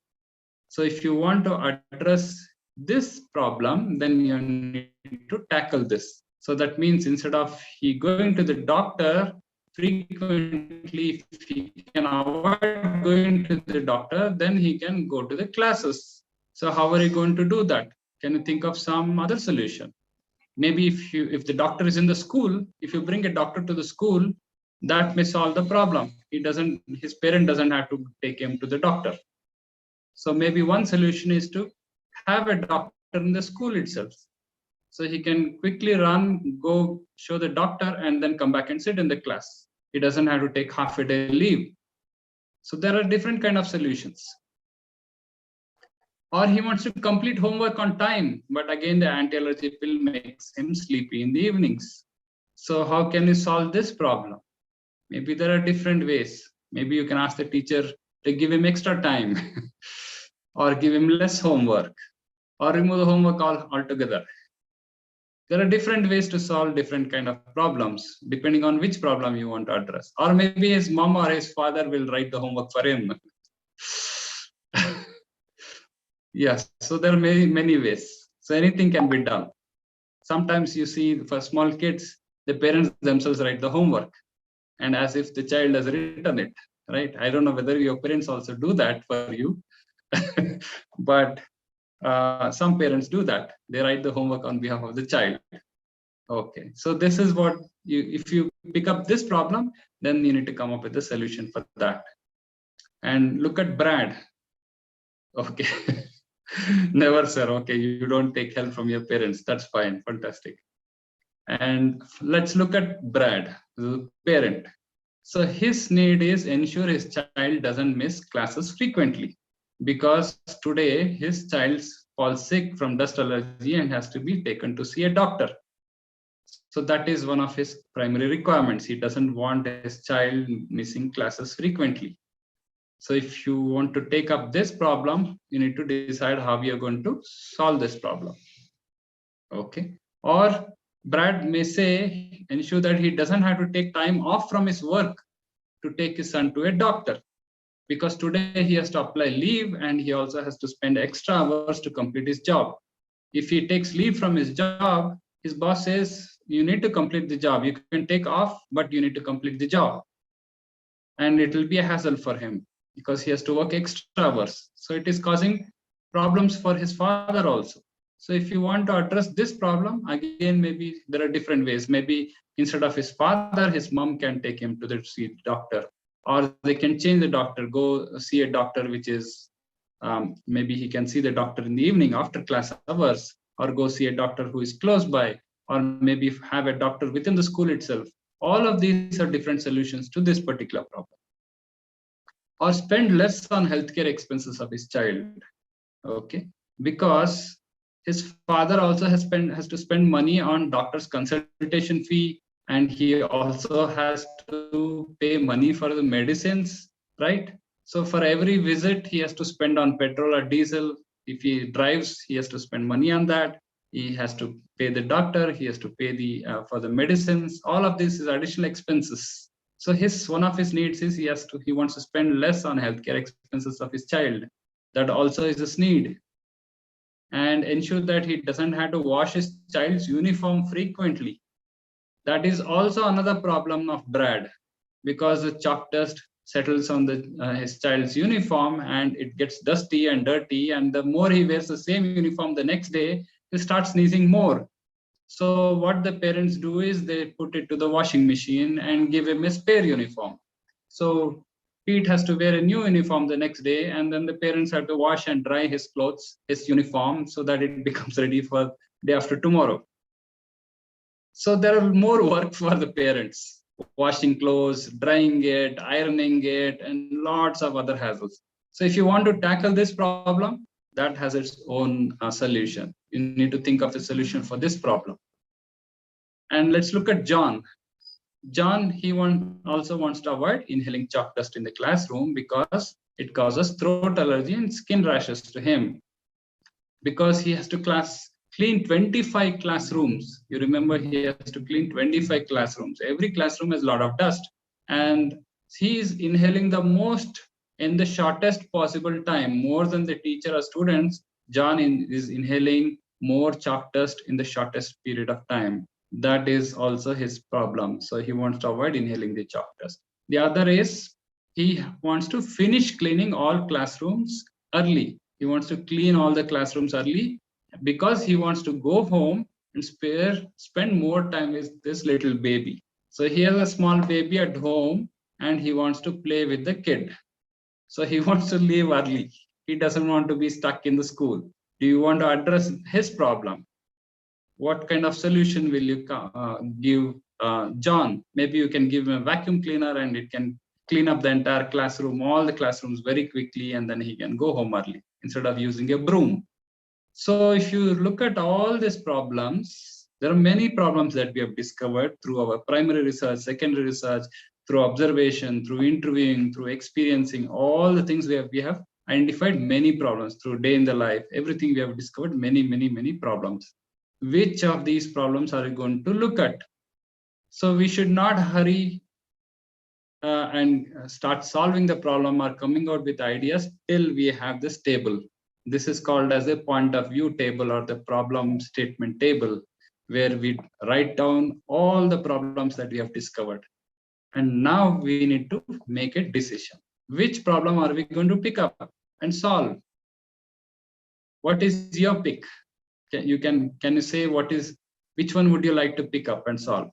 So if you want to address this problem, then you need to tackle this. So that means instead of he going to the doctor frequently, if he can avoid going to the doctor, then he can go to the classes. So how are you going to do that? Can you think of some other solution? Maybe if the doctor is in the school, if you bring a doctor to the school, that may solve the problem. His parent doesn't have to take him to the doctor. So maybe one solution is to have a doctor in the school itself. So he can quickly run, go show the doctor, and then come back and sit in the class. He doesn't have to take half a day leave. So there are different kind of solutions. Or he wants to complete homework on time, but again, the anti-allergy pill makes him sleepy in the evenings. So how can you solve this problem? Maybe there are different ways. Maybe you can ask the teacher to give him extra time or give him less homework or remove the homework altogether. There are different ways to solve different kind of problems, depending on which problem you want to address. Or maybe his mom or his father will write the homework for him. Yes, so there are many ways. So anything can be done. Sometimes you see for small kids, the parents themselves write the homework, and as if the child has written it, right? I don't know whether your parents also do that for you, but some parents do that. They write the homework on behalf of the child. Okay, so this is what if you pick up this problem, then you need to come up with a solution for that. And look at Brad. Okay. Never, sir. Okay, you don't take help from your parents. That's fine. Fantastic. And let's look at Brad, the parent. So his need is ensure his child doesn't miss classes frequently, because today his child falls sick from dust allergy and has to be taken to see a doctor. So that is one of his primary requirements. He doesn't want his child missing classes frequently. So if you want to take up this problem, you need to decide how we are going to solve this problem. Okay. Or Brad may say, ensure that he doesn't have to take time off from his work to take his son to a doctor, because today he has to apply leave and he also has to spend extra hours to complete his job. If he takes leave from his job, his boss says, you need to complete the job. You can take off, but you need to complete the job. And it will be a hassle for him, because he has to work extra hours. So it is causing problems for his father also. So if you want to address this problem, again, maybe there are different ways. Maybe instead of his father, his mom can take him to see the doctor, or they can change the doctor, go see a doctor, which is maybe he can see the doctor in the evening after class hours, or go see a doctor who is close by, or maybe have a doctor within the school itself. All of these are different solutions to this particular problem. Or spend less on healthcare expenses of his child. Okay, because his father also has to spend money on doctor's consultation fee, and he also has to pay money for the medicines, right? So for every visit, he has to spend on petrol or diesel. If he drives, he has to spend money on that. He has to pay the doctor, he has to pay the for the medicines. All of this is additional expenses. So one of his needs is he wants to spend less on healthcare expenses of his child. That also is his need. And ensure that he doesn't have to wash his child's uniform frequently. That is also another problem of Brad, because the chalk dust settles on his child's uniform and it gets dusty and dirty, and the more he wears the same uniform the next day, he starts sneezing more. So what the parents do is they put it to the washing machine and give him a spare uniform. So Pete has to wear a new uniform the next day, and then the parents have to wash and dry his clothes, his uniform, so that it becomes ready for day after tomorrow. So there are more work for the parents, washing clothes, drying it, ironing it, and lots of other hassles. So if you want to tackle this problem, that has its own solution. You need to think of a solution for this problem. And let's look at John. John, he also wants to avoid inhaling chalk dust in the classroom because it causes throat allergy and skin rashes to him. Because he has to clean 25 classrooms. You remember, he has to clean 25 classrooms. Every classroom has a lot of dust. And he is inhaling the most in the shortest possible time, more than the teacher or students. John is inhaling more chalk dust in the shortest period of time. That is also his problem. So he wants to avoid inhaling the chalk dust. The other is he wants to finish cleaning all classrooms early. He wants to clean all the classrooms early because he wants to go home and spend more time with this little baby. So he has a small baby at home and he wants to play with the kid. So he wants to leave early. He doesn't want to be stuck in the school. Do you want to address his problem? What kind of solution will you give John? Maybe you can give him a vacuum cleaner and it can clean up the entire classroom, all the classrooms very quickly, and then he can go home early instead of using a broom. So if you look at all these problems, there are many problems that we have discovered through our primary research, secondary research, through observation, through interviewing, through experiencing, all the things we have identified many problems through day in the life, everything we have discovered many problems. Which of these problems are we going to look at? So we should not hurry and start solving the problem or coming out with ideas till we have this table. This is called as a point of view table or the problem statement table, where we write down all the problems that we have discovered. And now we need to make a decision. Which problem are we going to pick up and solve? What is your pick? Can you say which one would you like to pick up and solve?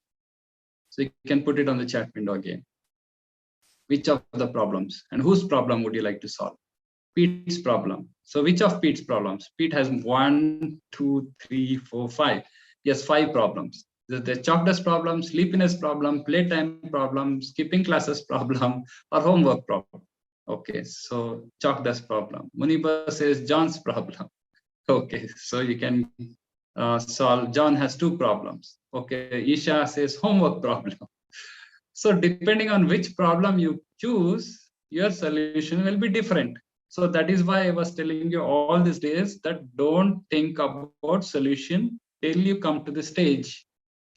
So you can put it on the chat window again. Which of the problems and whose problem would you like to solve? Pete's problem. So which of Pete's problems? Pete has 1, 2, 3, 4, 5. He has 5 problems. The chalk dust problem, sleepiness problem, playtime problem, skipping classes problem, or homework problem. Okay, so chalk dust problem. Muniba says John's problem. Okay, so you can solve. John has 2 problems. Okay, Isha says homework problem. So depending on which problem you choose, your solution will be different. So that is why I was telling you all these days that don't think about solution till you come to the stage.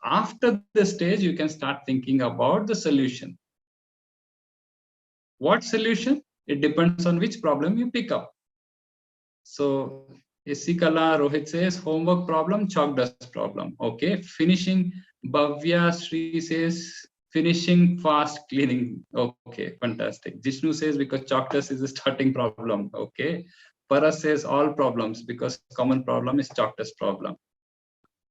After the stage, you can start thinking about the solution. What solution? It depends on which problem you pick up. So Isikala Rohit says homework problem, chalk dust problem. Okay, finishing. Bhavya Sri says finishing fast cleaning. Okay, fantastic. Jishnu says because chalk dust is a starting problem. Okay. Paras says all problems because common problem is chalk dust problem.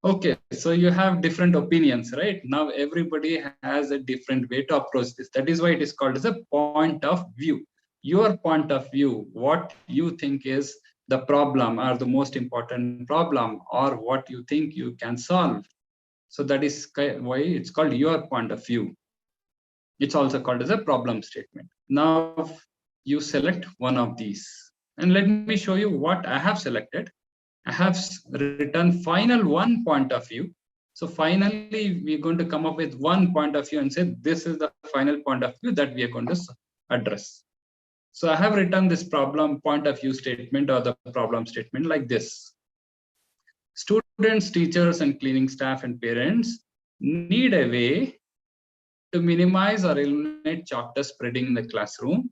Okay, so you have different opinions, right? Now everybody has a different way to approach this. That is why it is called as a point of view. Your point of view, what you think is the problem or the most important problem, or what you think you can solve. So that is why it's called your point of view. It's also called as a problem statement. Now you select one of these. And let me show you what I have selected. I have written final one point of view. So finally, we're going to come up with one point of view and say, this is the final point of view that we are going to address. So I have written this problem point of view statement or the problem statement like this. students, teachers, and cleaning staff and parents need a way to minimize or eliminate chalk dust spreading in the classroom,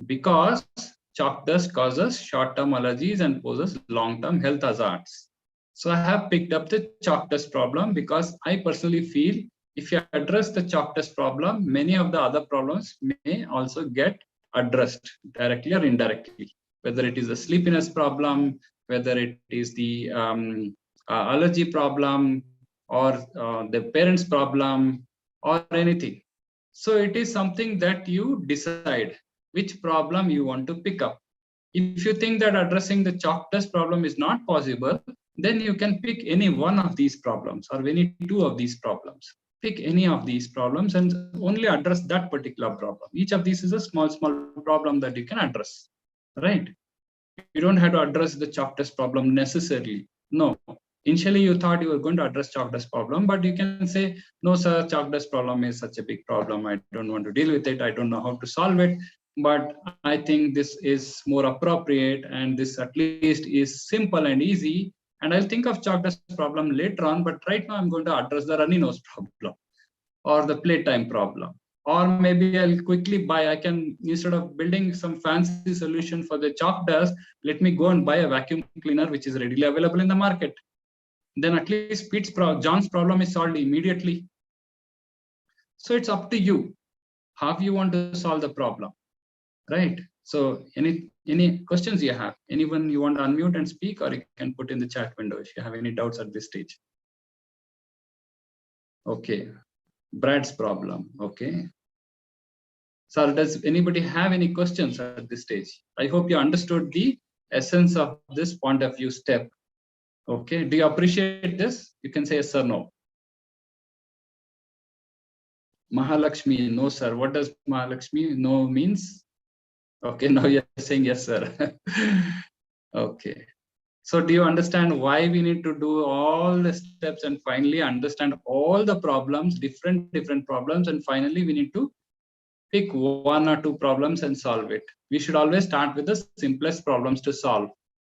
because chalk dust causes short-term allergies and poses long-term health hazards. So I have picked up the chalk dust problem because I personally feel if you address the chalk dust problem, many of the other problems may also get addressed directly or indirectly, whether it is a sleepiness problem, whether it is the allergy problem, or the parents problem, or anything. So it is something that you decide which problem you want to pick up. If you think that addressing the chalk dust problem is not possible, then you can pick any one of these problems or any two of these problems. Pick any of these problems and only address that particular problem. Each of these is a small problem that you can address, right? You don't have to address the chalk dust problem necessarily. No. Initially, you thought you were going to address chalk dust problem, but you can say, no, sir, chalk dust problem is such a big problem. I don't want to deal with it. I don't know how to solve it. But I think this is more appropriate, and this at least is simple and easy. And I'll think of chalk dust problem later on. But right now, I'm going to address the runny nose problem or the playtime problem. Or maybe I'll quickly buy, I can, instead of building some fancy solution for the chalk dust, let me go and buy a vacuum cleaner, which is readily available in the market. Then at least John's problem is solved immediately. So it's up to you how you want to solve the problem, right? So any questions you have? Anyone you want to unmute and speak, or you can put in the chat window if you have any doubts at this stage. Okay, Brad's problem, okay. Sir, does anybody have any questions at this stage? I hope you understood the essence of this point of view step. Okay, do you appreciate this? You can say yes or no. Mahalakshmi, no, sir. What does Mahalakshmi no means? Okay, now you're saying yes, sir. Okay. So do you understand why we need to do all the steps and finally understand all the problems, different problems, and finally we need to pick one or two problems and solve it. We should always start with the simplest problems to solve.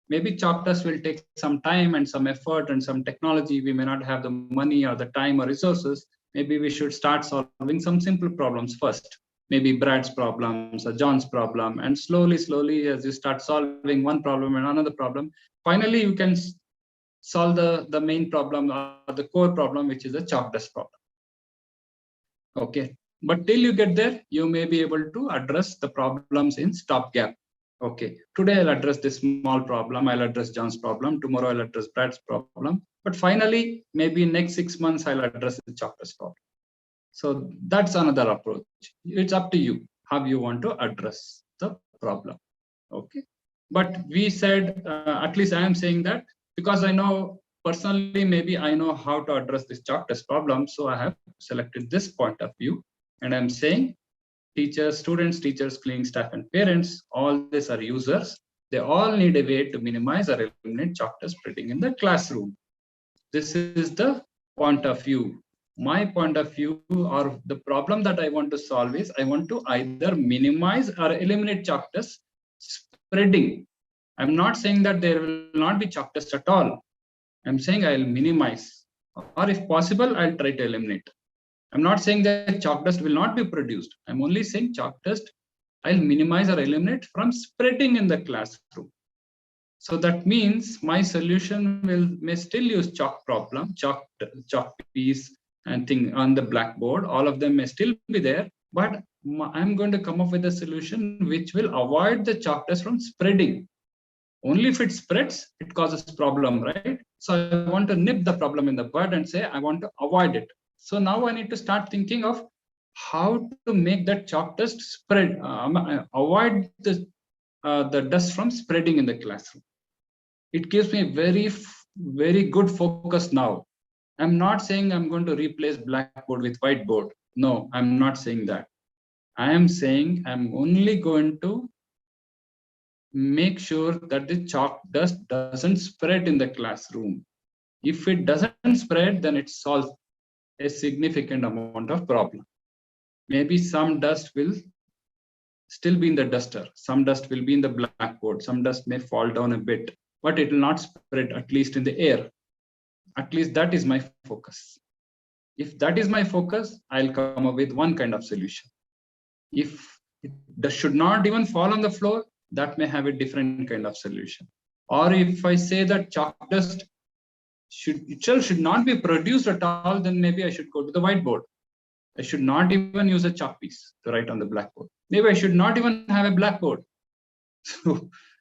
Maybe chalk dust will take some time and some effort and some technology. We may not have the money or the time or resources. Maybe we should start solving some simple problems first. Maybe Brad's problems or John's problem. And slowly, as you start solving one problem and another problem, finally you can solve the main problem or the core problem, which is the chalk dust problem. Okay. But till you get there, you may be able to address the problems in stopgap. Okay, today I'll address this small problem, I'll address John's problem, tomorrow I'll address Brad's problem, but finally, maybe in next 6 months, I'll address the chalk dust problem. So that's another approach. It's up to you how you want to address the problem. Okay, but we said, at least I am saying that because I know personally, maybe I know how to address this chalk dust problem, so I have selected this point of view, and I'm saying teachers, students, teachers, cleaning staff, and parents, all these are users. They all need a way to minimize or eliminate chalk dust spreading in the classroom. This is the point of view. My point of view, or the problem that I want to solve, is I want to either minimize or eliminate chalk dust spreading. I'm not saying that there will not be chalk dust at all. I'm saying I'll minimize, or if possible, I'll try to eliminate. I'm not saying that chalk dust will not be produced. I'm only saying chalk dust I'll minimize or eliminate from spreading in the classroom. So that means my solution may still use chalk piece and thing on the blackboard. All of them may still be there, but I'm going to come up with a solution which will avoid the chalk dust from spreading. Only if it spreads, it causes problem, right? So I want to nip the problem in the bud and say I want to avoid it. So now I need to start thinking of how to make that chalk dust spread, avoid the dust from spreading in the classroom. It gives me very good focus now. I'm not saying I'm going to replace blackboard with whiteboard. No, I'm not saying that. I am saying I'm only going to make sure that the chalk dust doesn't spread in the classroom. If it doesn't spread, then it solves a significant amount of problem. Maybe some dust will still be in the duster, some dust will be in the blackboard, some dust may fall down a bit, but it will not spread, at least in the air. At least that is my focus. If that is my focus, I'll come up with one kind of solution. If that should not even fall on the floor, that may have a different kind of solution. Or if I say that chalk dust should not be produced at all, then maybe I should go to the whiteboard. I should not even use a chalk piece to write on the blackboard. Maybe I should not even have a blackboard.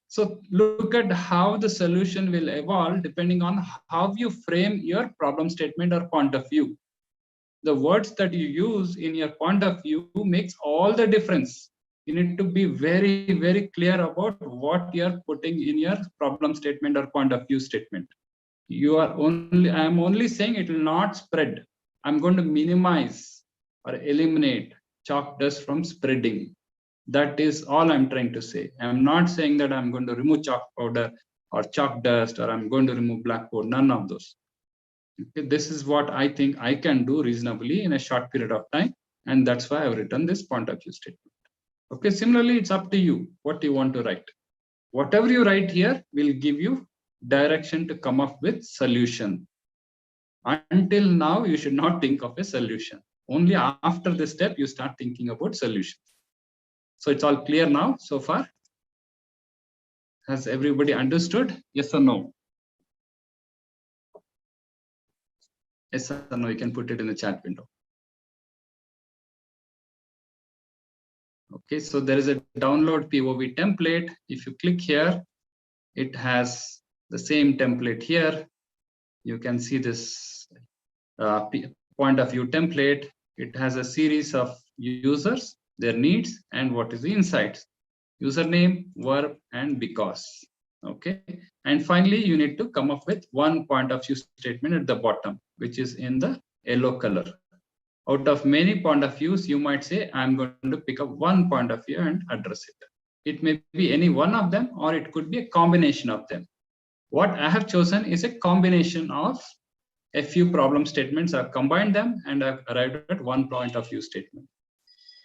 So look at how the solution will evolve depending on how you frame your problem statement or point of view. The words that you use in your point of view makes all the difference. You need to be very, very clear about what you're putting in your problem statement or point of view statement. I'm only saying it will not spread. I'm going to minimize or eliminate chalk dust from spreading. That is all I'm trying to say. I'm not saying that I'm going to remove chalk powder or chalk dust, or I'm going to remove blackboard, none of those. Okay, this is what I think I can do reasonably in a short period of time. And that's why I've written this point of view statement. Okay, similarly, it's up to you what you want to write. Whatever you write here will give you direction to come up with solution. Until now, you should not think of a solution. Only after this step, you start thinking about solutions. So it's all clear now so far? Has everybody understood? Yes or no? Yes or no, you can put it in the chat window. Okay, so there is a download POV template. If you click here, it has the same template here. You can see this point of view template. It has a series of users, their needs, and what is the insights. Username, verb, and because. Okay, and finally, you need to come up with one point of view statement at the bottom, which is in the yellow color. Out of many point of views, you might say, I'm going to pick up one point of view and address it. It may be any one of them, or it could be a combination of them. What I have chosen is a combination of a few problem statements. I've combined them and I've arrived at one point of view statement.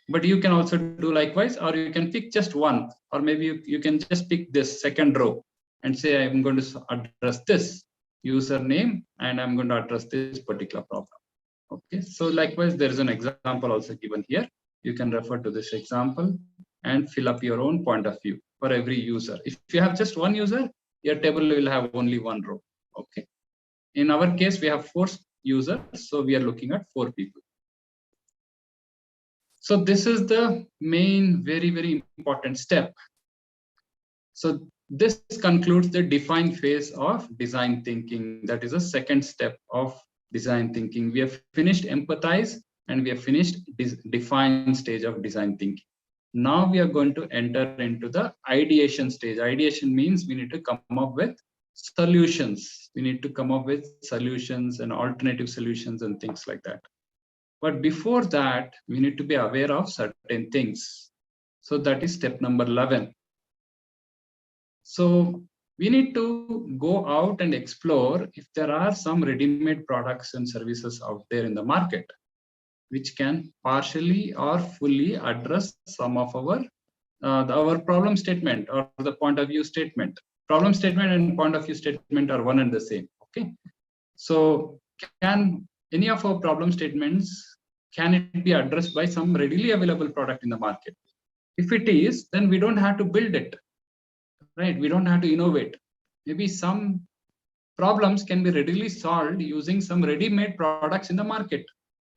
But you can also do likewise, or you can pick just one, or maybe you can just pick this second row and say, I'm going to address this username and I'm going to address this particular problem. Okay, so likewise, there is an example also given here. You can refer to this example and fill up your own point of view for every user. If you have just one user, your table will have only one row. Okay. In our case, we have 4 users, so we are looking at 4 people. So this is the main, very, very important step. So this concludes the define phase of design thinking. That is the second step of design thinking. We have finished empathize and we have finished define stage of design thinking. Now we are going to enter into the ideation stage. Ideation means we need to come up with solutions. We need to come up with solutions and alternative solutions and things like that. But before that, we need to be aware of certain things. So that is step number 11. So we need to go out and explore if there are some ready-made products and services out there in the market, which can partially or fully address some of our problem statement or the point of view statement. Problem statement and point of view statement are one and the same. Okay. So can any of our problem statements, can it be addressed by some readily available product in the market? If it is, then we don't have to build it, right? We don't have to innovate. Maybe some problems can be readily solved using some ready-made products in the market.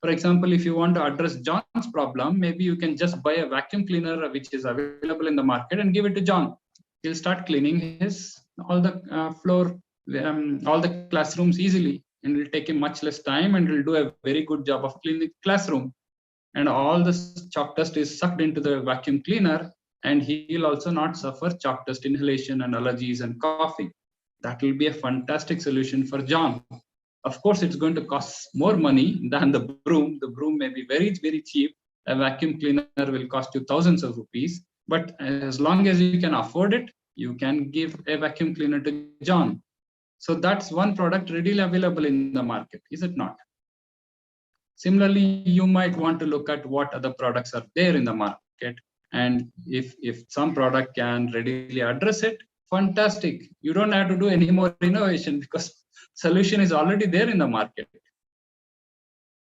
For example, if you want to address John's problem, maybe you can just buy a vacuum cleaner which is available in the market and give it to John. He'll start cleaning all the floor, all the classrooms easily, and it'll take him much less time and he'll do a very good job of cleaning the classroom. And all the chalk dust is sucked into the vacuum cleaner, and he'll also not suffer chalk dust inhalation and allergies and coughing. That will be a fantastic solution for John. Of course, it's going to cost more money than the broom. The broom may be very, very cheap. A vacuum cleaner will cost you thousands of rupees. But as long as you can afford it, you can give a vacuum cleaner to John. So that's one product readily available in the market, is it not? Similarly, you might want to look at what other products are there in the market. And if some product can readily address it, fantastic. You don't have to do any more innovation because solution is already there in the market.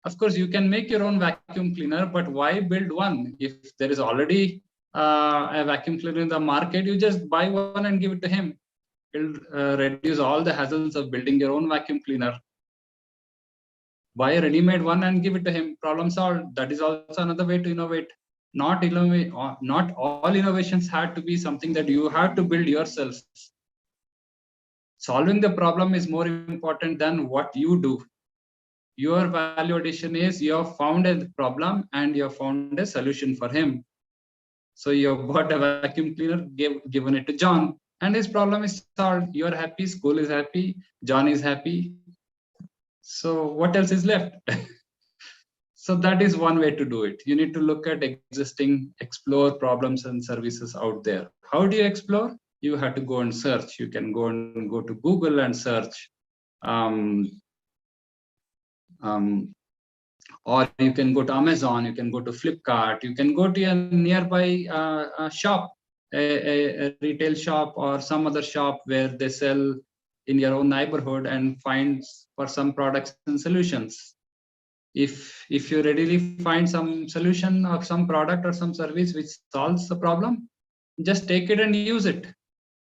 Of course, you can make your own vacuum cleaner, but why build one? If there is already a vacuum cleaner in the market, you just buy one and give it to him. It'll reduce all the hassles of building your own vacuum cleaner. Buy a ready-made one and give it to him. Problem solved. That is also another way to innovate. Not all innovations had to be something that you have to build yourself. Solving the problem is more important than what you do. Your value addition is you have found a problem and you have found a solution for him. So you have bought a vacuum cleaner, given it to John, and his problem is solved. You are happy, school is happy, John is happy. So what else is left? So that is one way to do it. You need to look at explore problems and services out there. How do you explore? You have to go and search. You can go to Google and search. Or you can go to Amazon, you can go to Flipkart, you can go to a nearby shop, a retail shop or some other shop where they sell in your own neighborhood and find for some products and solutions. If you readily find some solution or some product or some service which solves the problem, just take it and use it.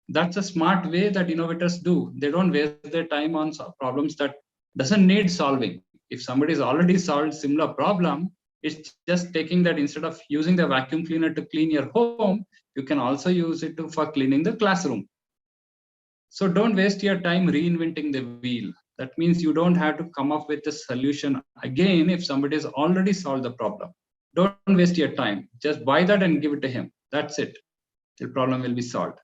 That's a smart way that innovators do. They don't waste their time on problems that doesn't need solving. If somebody has already solved similar problem, it's just taking that instead of using the vacuum cleaner to clean your home, you can also use it for cleaning the classroom. So don't waste your time reinventing the wheel. That means you don't have to come up with a solution again if somebody has already solved the problem. Don't waste your time. Just buy that and give it to him. That's it. The problem will be solved.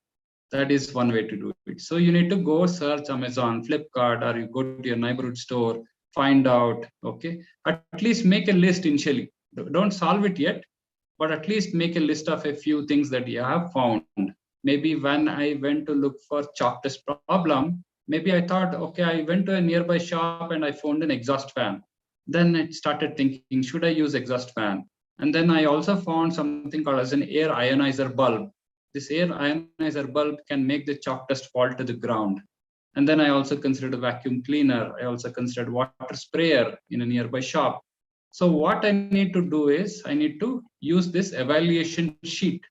That is one way to do it. So you need to go search Amazon, Flipkart, or you go to your neighborhood store, find out, okay, at least make a list initially. Don't solve it yet, but at least make a list of a few things that you have found. Maybe when I went to look for chalk test problem, maybe I thought, okay, I went to a nearby shop and I found an exhaust fan. Then I started thinking, should I use exhaust fan? And then I also found something called as an air ionizer bulb. This air ionizer bulb can make the chalk dust fall to the ground. And then I also considered a vacuum cleaner. I also considered water sprayer in a nearby shop. So what I need to do is I need to use this evaluation sheet.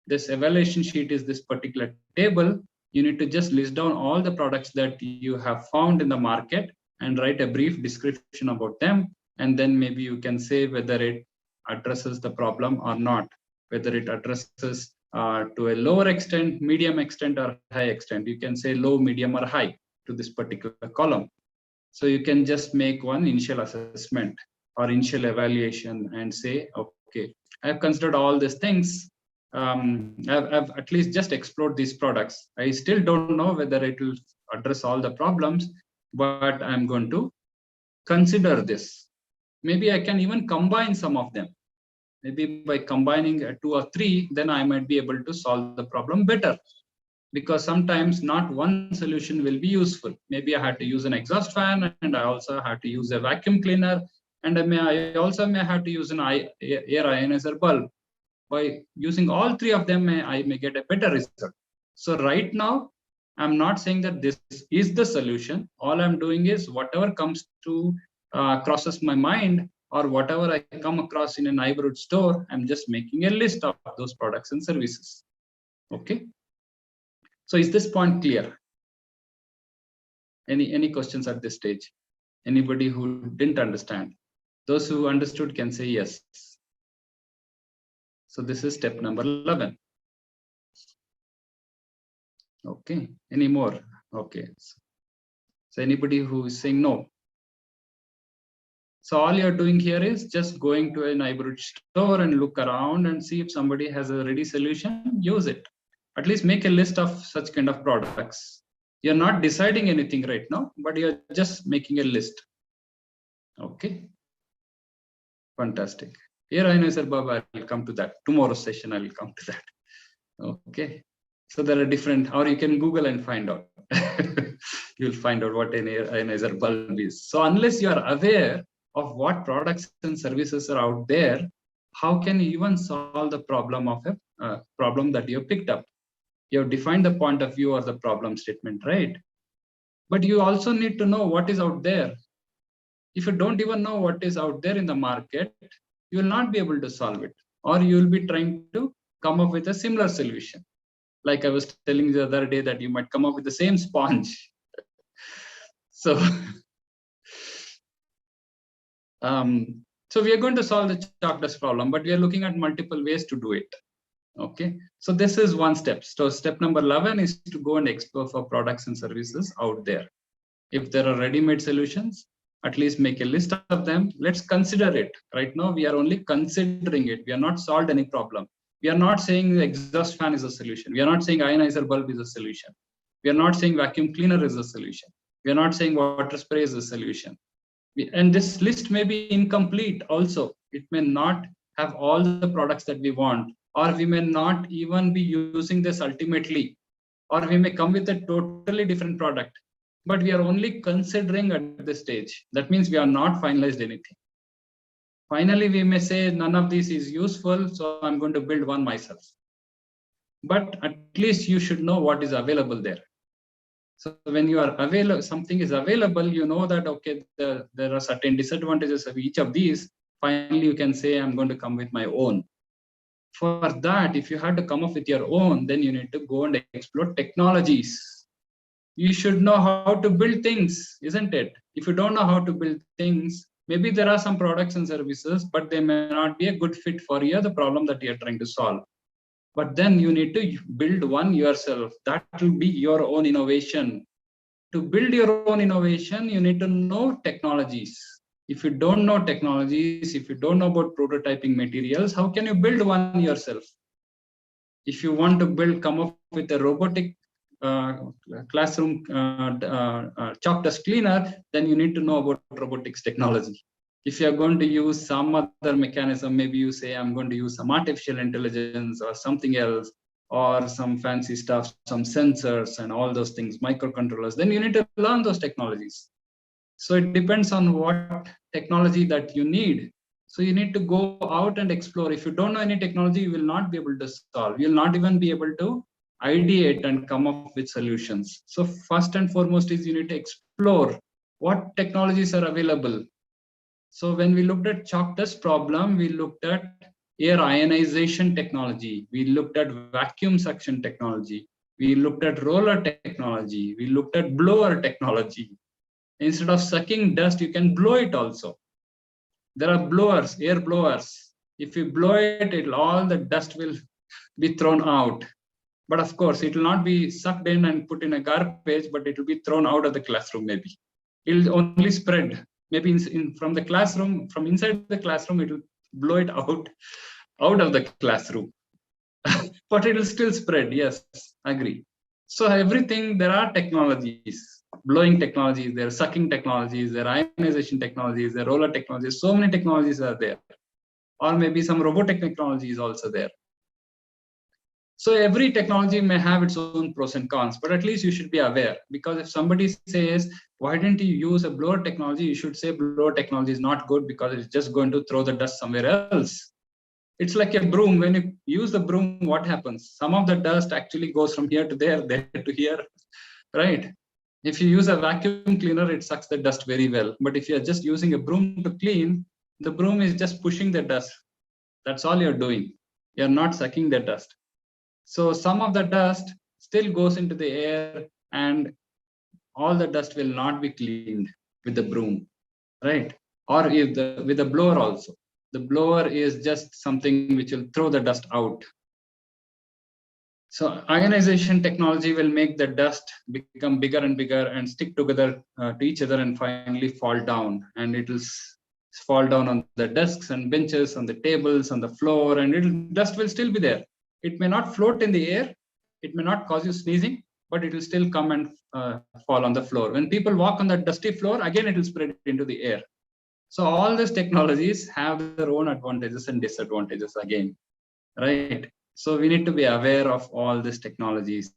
This evaluation sheet is this particular table. You need to just list down all the products that you have found in the market and write a brief description about them. And then maybe you can say whether it addresses the problem or not, whether it addresses to a lower extent, medium extent, or high extent. You can say low, medium, or high to this particular column. So you can just make one initial assessment or initial evaluation and say, okay, I've considered all these things. I've at least just explored these products. I still don't know whether it will address all the problems, but I'm going to consider this. Maybe I can even combine some of them. Maybe by combining 2 or 3, then I might be able to solve the problem better. Because sometimes not one solution will be useful. Maybe I had to use an exhaust fan, and I also had to use a vacuum cleaner, and I also may have to use an air ionizer bulb. By using all 3 of them, I may get a better result. So right now, I'm not saying that this is the solution. All I'm doing is whatever comes to crosses my mind, or whatever I come across in a neighborhood store, I'm just making a list of those products and services. Okay. So is this point clear? Any questions at this stage? Anybody who didn't understand? Those who understood can say yes. So this is step number 11. Okay. Any more? Okay. So anybody who is saying no? So all you're doing here is just going to a neighborhood store and look around and see if somebody has a ready solution, use it. At least make a list of such kind of products. You're not deciding anything right now, but you're just making a list. Okay. Fantastic. Here I know, sir, Baba, I'll come to that. Tomorrow's session, I will come to that. Okay. So there are different, or you can Google and find out. You'll find out what an air ionizer bulb is. So unless you are aware of what products and services are out there, how can you even solve the problem of a problem that you picked up? You have defined the point of view or the problem statement, right? but you also need to know what is out there. If you don't even know what is out there in the market, you will not be able to solve it, or you will be trying to come up with a similar solution. Like I was telling the other day that you might come up with the same sponge. So, so we are going to solve the chalk dust problem, but we are looking at multiple ways to do it. Okay, so this is one step. So step number 11 is to go and explore for products and services out there. If there are ready-made solutions, at least make a list of them. Let's consider it. Right now, we are only considering it. We are not solved any problem. We are not saying the exhaust fan is a solution. We are not saying ionizer bulb is a solution. We are not saying vacuum cleaner is a solution. We are not saying water spray is a solution. And this list may be incomplete also. It may not have all the products that we want, or we may not even be using this ultimately, or we may come with a totally different product, but we are only considering at this stage. That means we are not finalized anything. Finally, we may say none of this is useful, so I'm going to build one myself. But at least you should know what is available there. So when you are available, something is available, you know that, okay, there are certain disadvantages of each of these. Finally, you can say, I'm going to come with my own. For that, if you had to come up with your own, then you need to go and explore technologies. You should know how to build things, isn't it? If you don't know how to build things, maybe there are some products and services, but they may not be a good fit for you, the problem that you're trying to solve. But then you need to build one yourself. That will be your own innovation. To build your own innovation, you need to know technologies. If you don't know technologies, if you don't know about prototyping materials, how can you build one yourself? If you want to come up with a robotic classroom chalk dust cleaner, then you need to know about robotics technology. If you're going to use some other mechanism, maybe you say, I'm going to use some artificial intelligence or something else, or some fancy stuff, some sensors and all those things, microcontrollers, then you need to learn those technologies. So it depends on what technology that you need. So you need to go out and explore. If you don't know any technology, you will not be able to solve. You'll not even be able to ideate and come up with solutions. So first and foremost is you need to explore what technologies are available. So when we looked at chalk dust problem, we looked at air ionization technology. We looked at vacuum suction technology. We looked at roller technology. We looked at blower technology. Instead of sucking dust, you can blow it also. There are blowers, air blowers. If you blow it, all the dust will be thrown out. But of course, it will not be sucked in and put in a garbage, but it will be thrown out of the classroom maybe. It will only spread. Maybe from the classroom, from inside the classroom, it will blow it out of the classroom. But it will still spread. Yes, agree. So everything, there are technologies, blowing technologies, there are sucking technologies, there are ionization technologies, there are roller technologies. So many technologies are there. Or maybe some robotic technology is also there. So every technology may have its own pros and cons, but at least you should be aware. Because if somebody says, why didn't you use a blower technology? You should say blower technology is not good because it's just going to throw the dust somewhere else. It's like a broom. When you use the broom, what happens? Some of the dust actually goes from here to there to here, right? If you use a vacuum cleaner, it sucks the dust very well. But if you're just using a broom to clean, the broom is just pushing the dust. That's all you're doing. You're not sucking the dust. So some of the dust still goes into the air, and all the dust will not be cleaned with the broom, right? Or if with the blower also. The blower is just something which will throw the dust out. So ionization technology will make the dust become bigger and bigger and stick together to each other and finally fall down. And it will fall down on the desks and benches, on the tables, on the floor, and dust will still be there. It may not float in the air. It may not cause you sneezing, but it will still come and fall on the floor. When people walk on that dusty floor, again, it will spread into the air. So all these technologies have their own advantages and disadvantages again, right? So we need to be aware of all these technologies.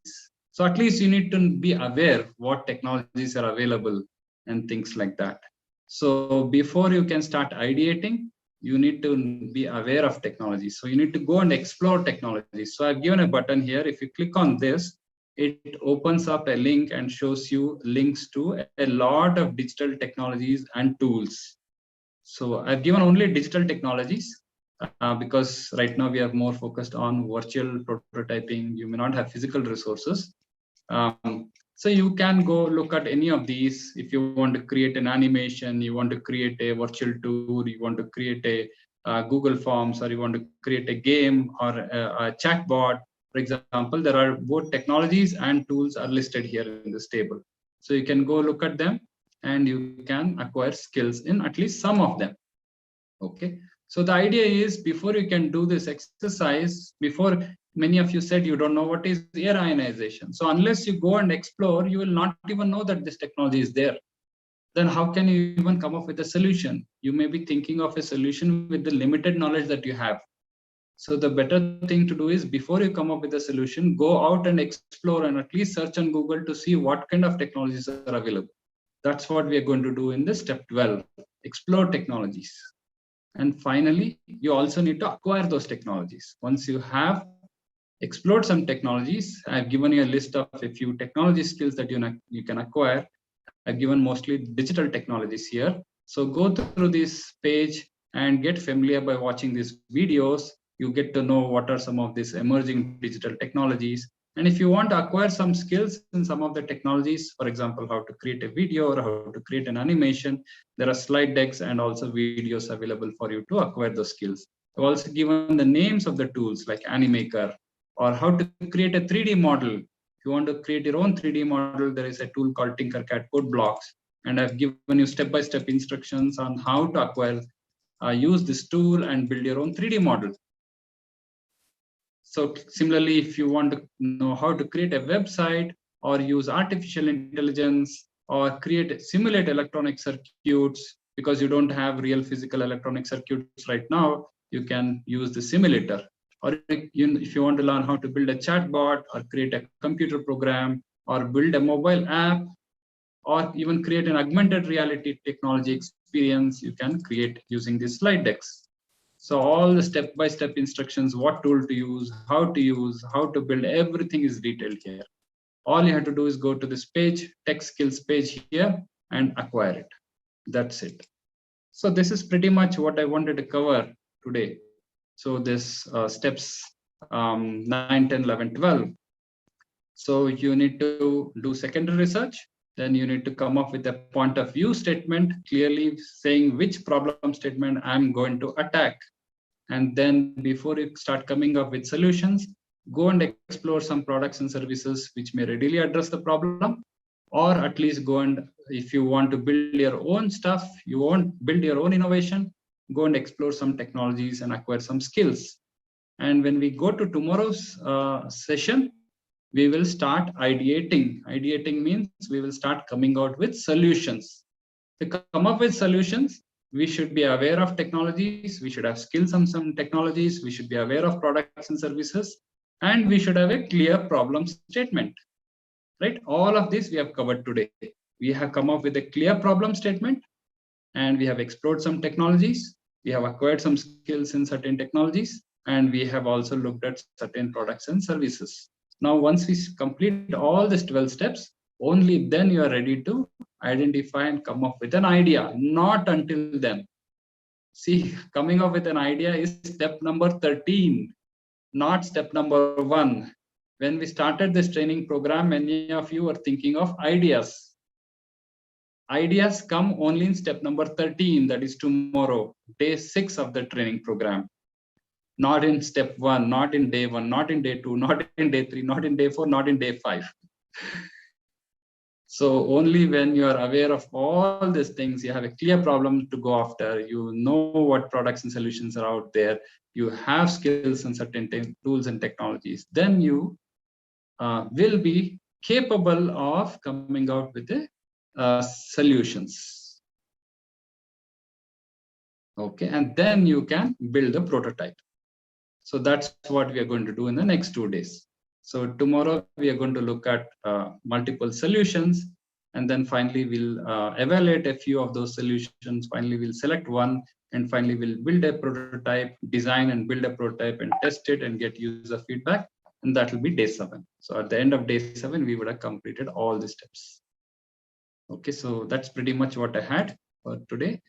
So at least you need to be aware what technologies are available and things like that. So before you can start ideating, you need to be aware of technology. So you need to go and explore technology. So I've given a button here. If you click on this, it opens up a link and shows you links to a lot of digital technologies and tools. So I've given only digital technologies because right now we are more focused on virtual prototyping. You may not have physical resources. So you can go look at any of these. If you want to create an animation, you want to create a virtual tour, you want to create a Google Forms, or you want to create a game or a chatbot, for example, there are both technologies and tools are listed here in this table. So you can go look at them and you can acquire skills in at least some of them. Okay. So the idea is, before you can do this exercise, before many of you said you don't know what is air ionization. So unless you go and explore, you will not even know that this technology is there. Then how can you even come up with a solution? You may be thinking of a solution with the limited knowledge that you have. So the better thing to do is, before you come up with a solution, go out and explore and at least search on Google to see what kind of technologies are available. That's what we are going to do in the step 12, explore technologies. And finally, you also need to acquire those technologies. Once you have explored some technologies, I've given you a list of a few technology skills that you can acquire. I've given mostly digital technologies here. So go through this page and get familiar by watching these videos. You get to know what are some of these emerging digital technologies. And if you want to acquire some skills in some of the technologies, for example, how to create a video or how to create an animation, there are slide decks and also videos available for you to acquire those skills. I've also given the names of the tools like Animaker, or how to create a 3D model. If you want to create your own 3D model, there is a tool called Tinkercad Code Blocks. And I've given you step-by-step instructions on how to acquire, use this tool and build your own 3D model. So similarly, if you want to know how to create a website or use artificial intelligence or simulate electronic circuits, because you don't have real physical electronic circuits right now, you can use the simulator. Or if you want to learn how to build a chatbot or create a computer program or build a mobile app or even create an augmented reality technology experience, you can create using these slide decks. So all the step-by-step instructions, what tool to use, how to build, everything is detailed here. All you have to do is go to this page, tech skills page here, and acquire it. That's it. So this is pretty much what I wanted to cover today. So this steps 9, 10, 11, 12. So you need to do secondary research. Then you need to come up with a point of view statement, clearly saying which problem statement I'm going to attack. And then before you start coming up with solutions, go and explore some products and services which may readily address the problem, or at least go and, if you want to build your own stuff, you want build your own innovation, go and explore some technologies and acquire some skills. And when we go to tomorrow's session, we will start ideating. Ideating means we will start coming out with solutions. To come up with solutions, we should be aware of technologies, we should have skills on some technologies, we should be aware of products and services, and we should have a clear problem statement. Right? All of this we have covered today. We have come up with a clear problem statement, and we have explored some technologies, we have acquired some skills in certain technologies, and we have also looked at certain products and services. Now, once we complete all these 12 steps, only then you are ready to identify and come up with an idea, not until then. See, coming up with an idea is step number 13, not step number 1. When we started this training program, many of you were thinking of ideas. Ideas come only in step number 13, that is tomorrow, day 6 of the training program. Not in step 1, not in day 1, not in day 2, not in day 3, not in day 4, not in day 5. So only when you are aware of all these things, you have a clear problem to go after, you know what products and solutions are out there, you have skills in certain tools and technologies, then you will be capable of coming out with the solutions. Okay, and then you can build a prototype. So that's what we are going to do in the next 2 days. So tomorrow we are going to look at multiple solutions, and then finally we'll evaluate a few of those solutions. Finally, we'll select one, and finally we'll build a prototype, design and build a prototype and test it and get user feedback. and that will be day 7. So at the end of day 7, we would have completed all the steps. Okay, so that's pretty much what I had for today.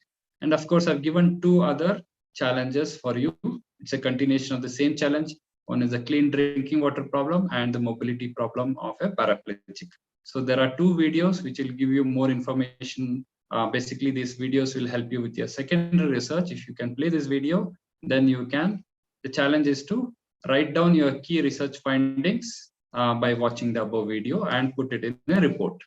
And of course, I've given 2 other challenges for you. It's a continuation of the same challenge. One is the clean drinking water problem and the mobility problem of a paraplegic. So there are 2 videos which will give you more information. Basically, these videos will help you with your secondary research. If you can play this video, then you can. The challenge is to write down your key research findings by watching the above video and put it in a report.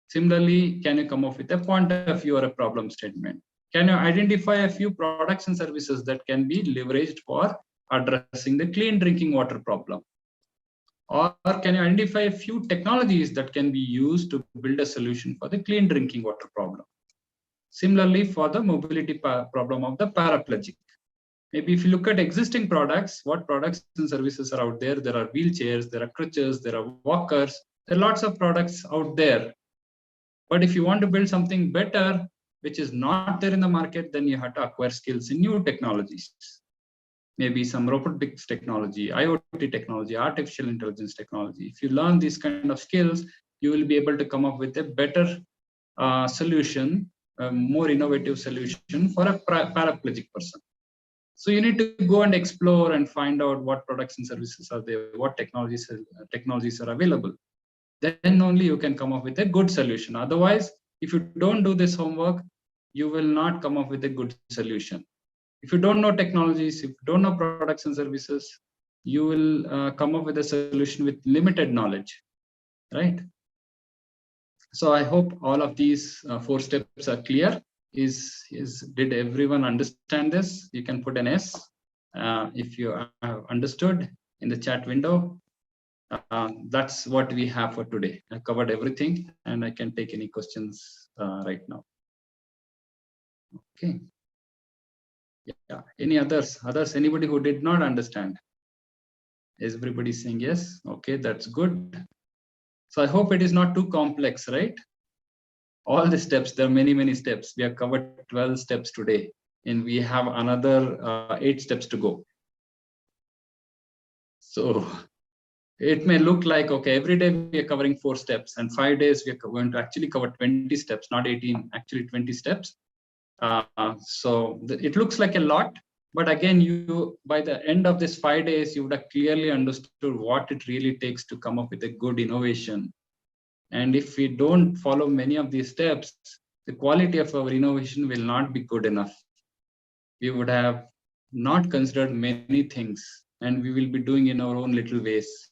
Similarly, can you come up with a point of view or a problem statement? Can you identify a few products and services that can be leveraged for addressing the clean drinking water problem? Or can you identify a few technologies that can be used to build a solution for the clean drinking water problem? Similarly, for the mobility problem of the paraplegic. Maybe if you look at existing products, what products and services are out there? There are wheelchairs, there are crutches, there are walkers, there are lots of products out there. But if you want to build something better, which is not there in the market, then you have to acquire skills in new technologies. Maybe some robotics technology, IoT technology, artificial intelligence technology. If you learn these kind of skills, you will be able to come up with a better solution, a more innovative solution for a paraplegic person. So you need to go and explore and find out what products and services are there, what technologies are available. Then only you can come up with a good solution. Otherwise, if you don't do this homework, you will not come up with a good solution. If you don't know technologies, if you don't know products and services, you will come up with a solution with limited knowledge, right? So I hope all of these 4 steps are clear. Did everyone understand this? You can put an S if you have understood in the chat window. That's what we have for today. I covered everything and I can take any questions right now. Okay. Yeah. Any others? Anybody who did not understand? Is everybody saying yes? Okay, that's good. So I hope it is not too complex, right? All the steps, there are many steps. We have covered 12 steps today and we have another 8 steps to go. So it may look like, okay, every day we are covering 4 steps and 5 days we are going to actually cover 20 steps, not 18, actually 20 steps. So it looks like a lot, but again, you by the end of this 5 days, you would have clearly understood what it really takes to come up with a good innovation. And if we don't follow many of these steps, the quality of our innovation will not be good enough. We would have not considered many things and we will be doing in our own little ways.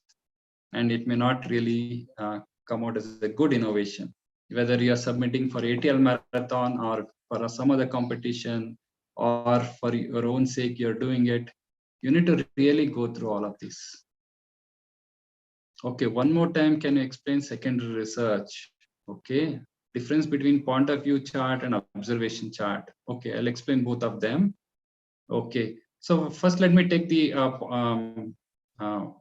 And it may not really come out as a good innovation. Whether you are submitting for ATL Marathon or for some other competition or for your own sake, you're doing it, you need to really go through all of this. Okay, one more time, can you explain secondary research? Okay, difference between point of view chart and observation chart. Okay, I'll explain both of them. Okay, so first let me take the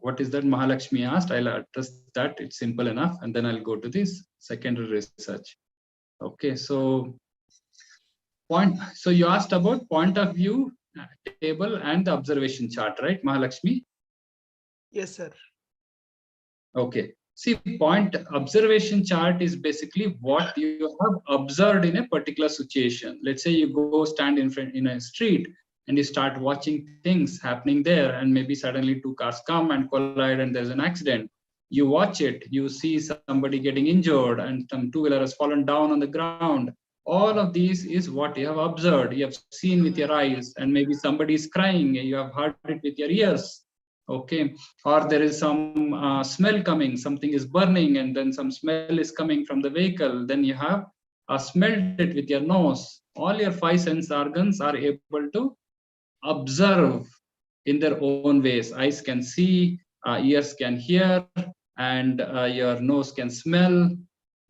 what is that Mahalakshmi asked. I'll address that. It's simple enough, and then I'll go to this secondary research. Okay, so you asked about point of view table and the observation chart, right, Mahalakshmi? Yes, sir. Okay. See, point observation chart is basically what you have observed in a particular situation. Let's say you go stand in front in a street and you start watching things happening there, and maybe suddenly 2 cars come and collide and there's an accident. You watch it, you see somebody getting injured and some 2-wheeler has fallen down on the ground. All of these is what you have observed, you have seen with your eyes, and maybe somebody is crying, you have heard it with your ears. Okay, or there is some smell coming, something is burning and then some smell is coming from the vehicle, then you have smelled it with your nose. All your 5 sense organs are able to observe in their own ways. Eyes can see, ears can hear, and your nose can smell.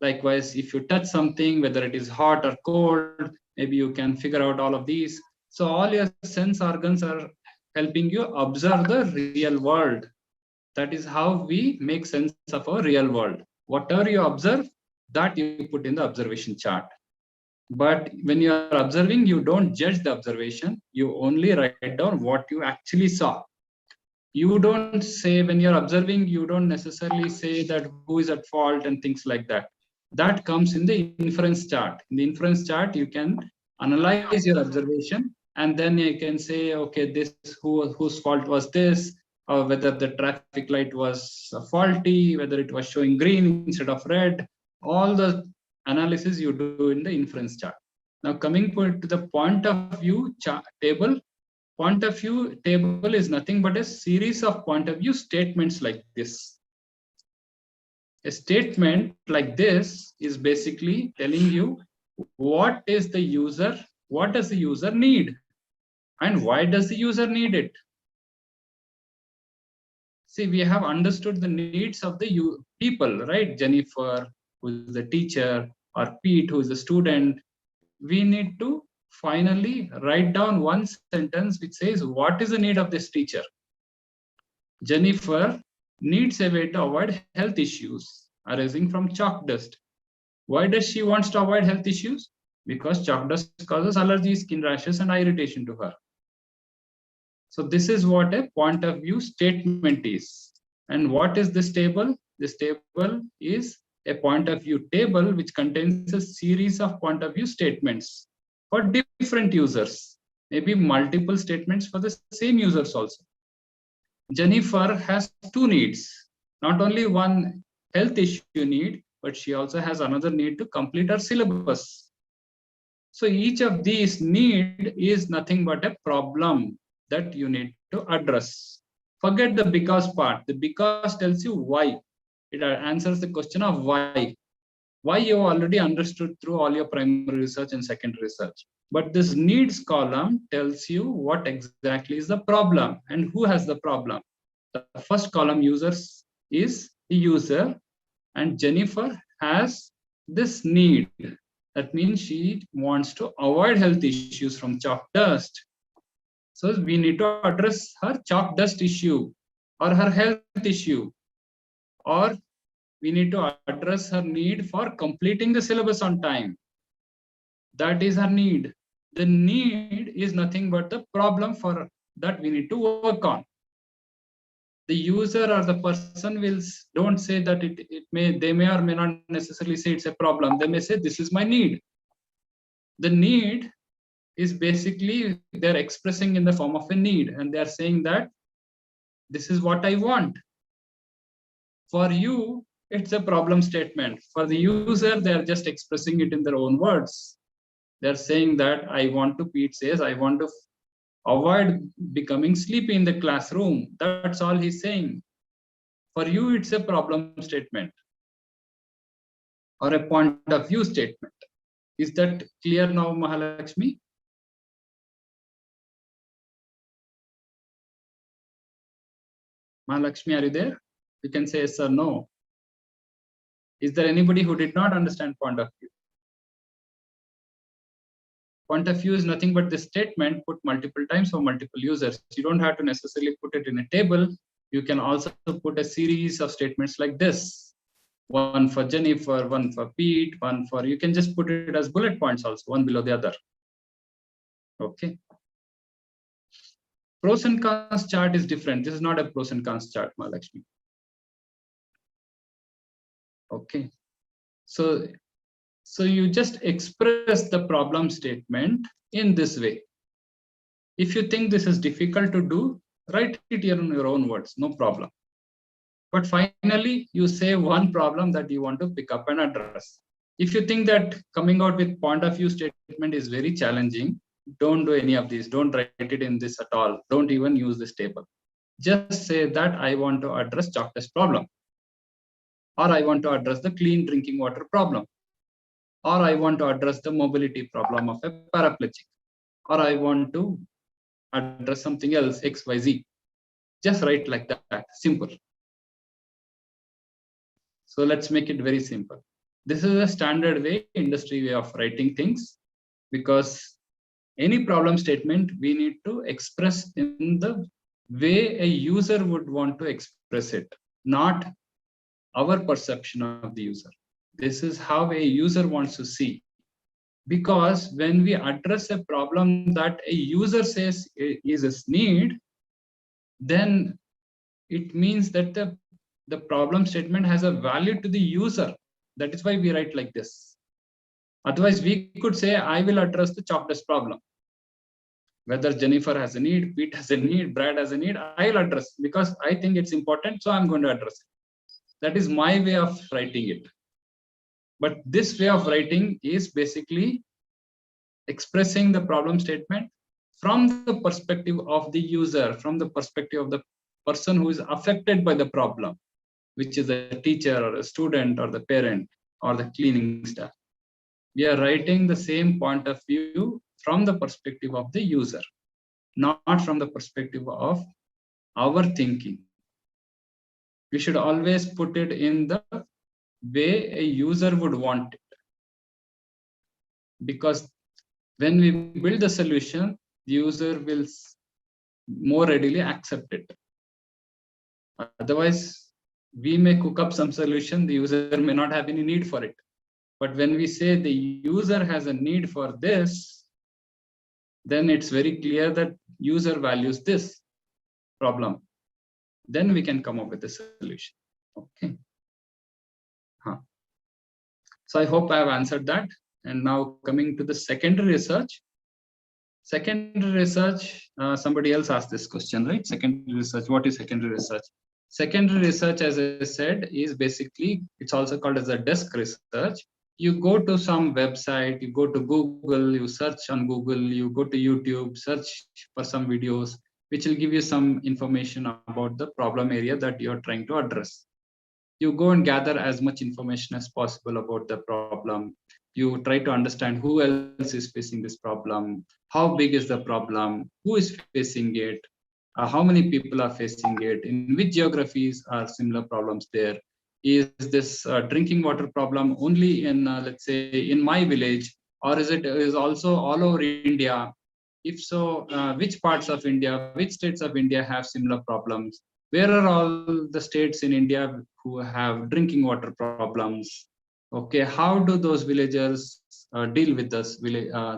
Likewise, if you touch something, whether it is hot or cold, maybe you can figure out all of these. So all your sense organs are helping you observe the real world. That is how we make sense of our real world. Whatever you observe, that you put in the observation chart. But when you are observing, you don't judge the observation. You only write down what you actually saw. you don't say, when you're observing, you don't necessarily say that who is at fault and things like that. That comes in the inference chart. In the inference chart, you can analyze your observation, and then you can say, okay, this whose fault was this, or whether the traffic light was faulty, whether it was showing green instead of red. All the analysis you do in the inference chart. Now coming to the point of view table. Point of view table is nothing but a series of point of view statements like this. A statement like this is basically telling you what does the user need, and why does the user need it. See, we have understood the needs of the people, right? Jennifer, who is the teacher, or Pete, who is the student. We need to finally write down one sentence which says, what is the need of this teacher? Jennifer needs a way to avoid health issues arising from chalk dust. Why does she want to avoid health issues? Because chalk dust causes allergies, skin rashes, and eye irritation to her. So this is what a point of view statement is. And what is this table? This table is a point of view table which contains a series of point of view statements for different users, maybe multiple statements for the same users also. Jennifer has two needs, not only one health issue need, but she also has another need to complete her syllabus. So each of these need is nothing but a problem that you need to address. Forget the because part. The because tells you why. It answers the question of why. Why you already understood through all your primary research and secondary research. But this needs column tells you what exactly is the problem and who has the problem. The first column, users, is the user, and Jennifer has this need. That means she wants to avoid health issues from chalk dust. So we need to address her chalk dust issue or her health issue, or we need to address her need for completing the syllabus on time. That is her need. The need is nothing but the problem for that we need to work on. The user or the person don't say that they may or may not necessarily say it's a problem. They may say this is my need. The need is basically they're expressing in the form of a need, and they're saying that this is what I want. For you, it's a problem statement. For the user, they're just expressing it in their own words. They're saying that Pete says, I want to avoid becoming sleepy in the classroom. That's all he's saying. For you, it's a problem statement or a point of view statement. Is that clear now, Mahalakshmi? Mahalakshmi, are you there? You can say yes or no. Is there anybody who did not understand point of view? Point of view is nothing but the statement put multiple times for multiple users. You don't have to necessarily put it in a table. You can also put a series of statements like this. One for Jennifer, one for Pete, one for, you can just put it as bullet points also, one below the other. Okay. Pros and cons chart is different. This is not a pros and cons chart, Mahalakshmi. Okay. So you just express the problem statement in this way. If you think this is difficult to do, write it here in your own words, no problem. But finally, you say one problem that you want to pick up and address. If you think that coming out with point of view statement is very challenging, don't do any of these. Don't write it in this at all. Don't even use this table. Just say that I want to address chalk dust problem, or I want to address the clean drinking water problem, or I want to address the mobility problem of a paraplegic, or I want to address something else, XYZ. Just write like that, simple. So let's make it very simple. This is a standard way, industry way of writing things, because any problem statement we need to express in the way a user would want to express it, not our perception of the user. This is how a user wants to see. Because when we address a problem that a user says is his need, then it means that the problem statement has a value to the user. That is why we write like this. Otherwise, we could say, I will address the chalk dust problem. Whether Jennifer has a need, Pete has a need, Brad has a need, I'll address because I think it's important, so I'm going to address it. That is my way of writing it. But this way of writing is basically expressing the problem statement from the perspective of the user, from the perspective of the person who is affected by the problem, which is a teacher or a student or the parent or the cleaning staff. We are writing the same point of view from the perspective of the user, not from the perspective of our thinking. We should always put it in the way a user would want it. Because when we build the solution, the user will more readily accept it. Otherwise, we may cook up some solution, the user may not have any need for it. But when we say the user has a need for this, then it's very clear that user values this problem. Then we can come up with a solution. Okay. So I hope I have answered that. And now coming to the secondary research. Secondary research, somebody else asked this question, right? Secondary research, what is secondary research? Secondary research, as I said, is basically, it's also called as a desk research. You go to some website, you go to Google, you search on Google, you go to YouTube, search for some videos, which will give you some information about the problem area that you're trying to address. You go and gather as much information as possible about the problem. You try to understand who else is facing this problem, how big is the problem, who is facing it, how many people are facing it, in which geographies are similar problems there. Is this drinking water problem only in, let's say, in my village, or is it is also all over India? If so, which parts of India, which states of India have similar problems? Where are all the states in India who have drinking water problems? Okay, how do those villagers deal with this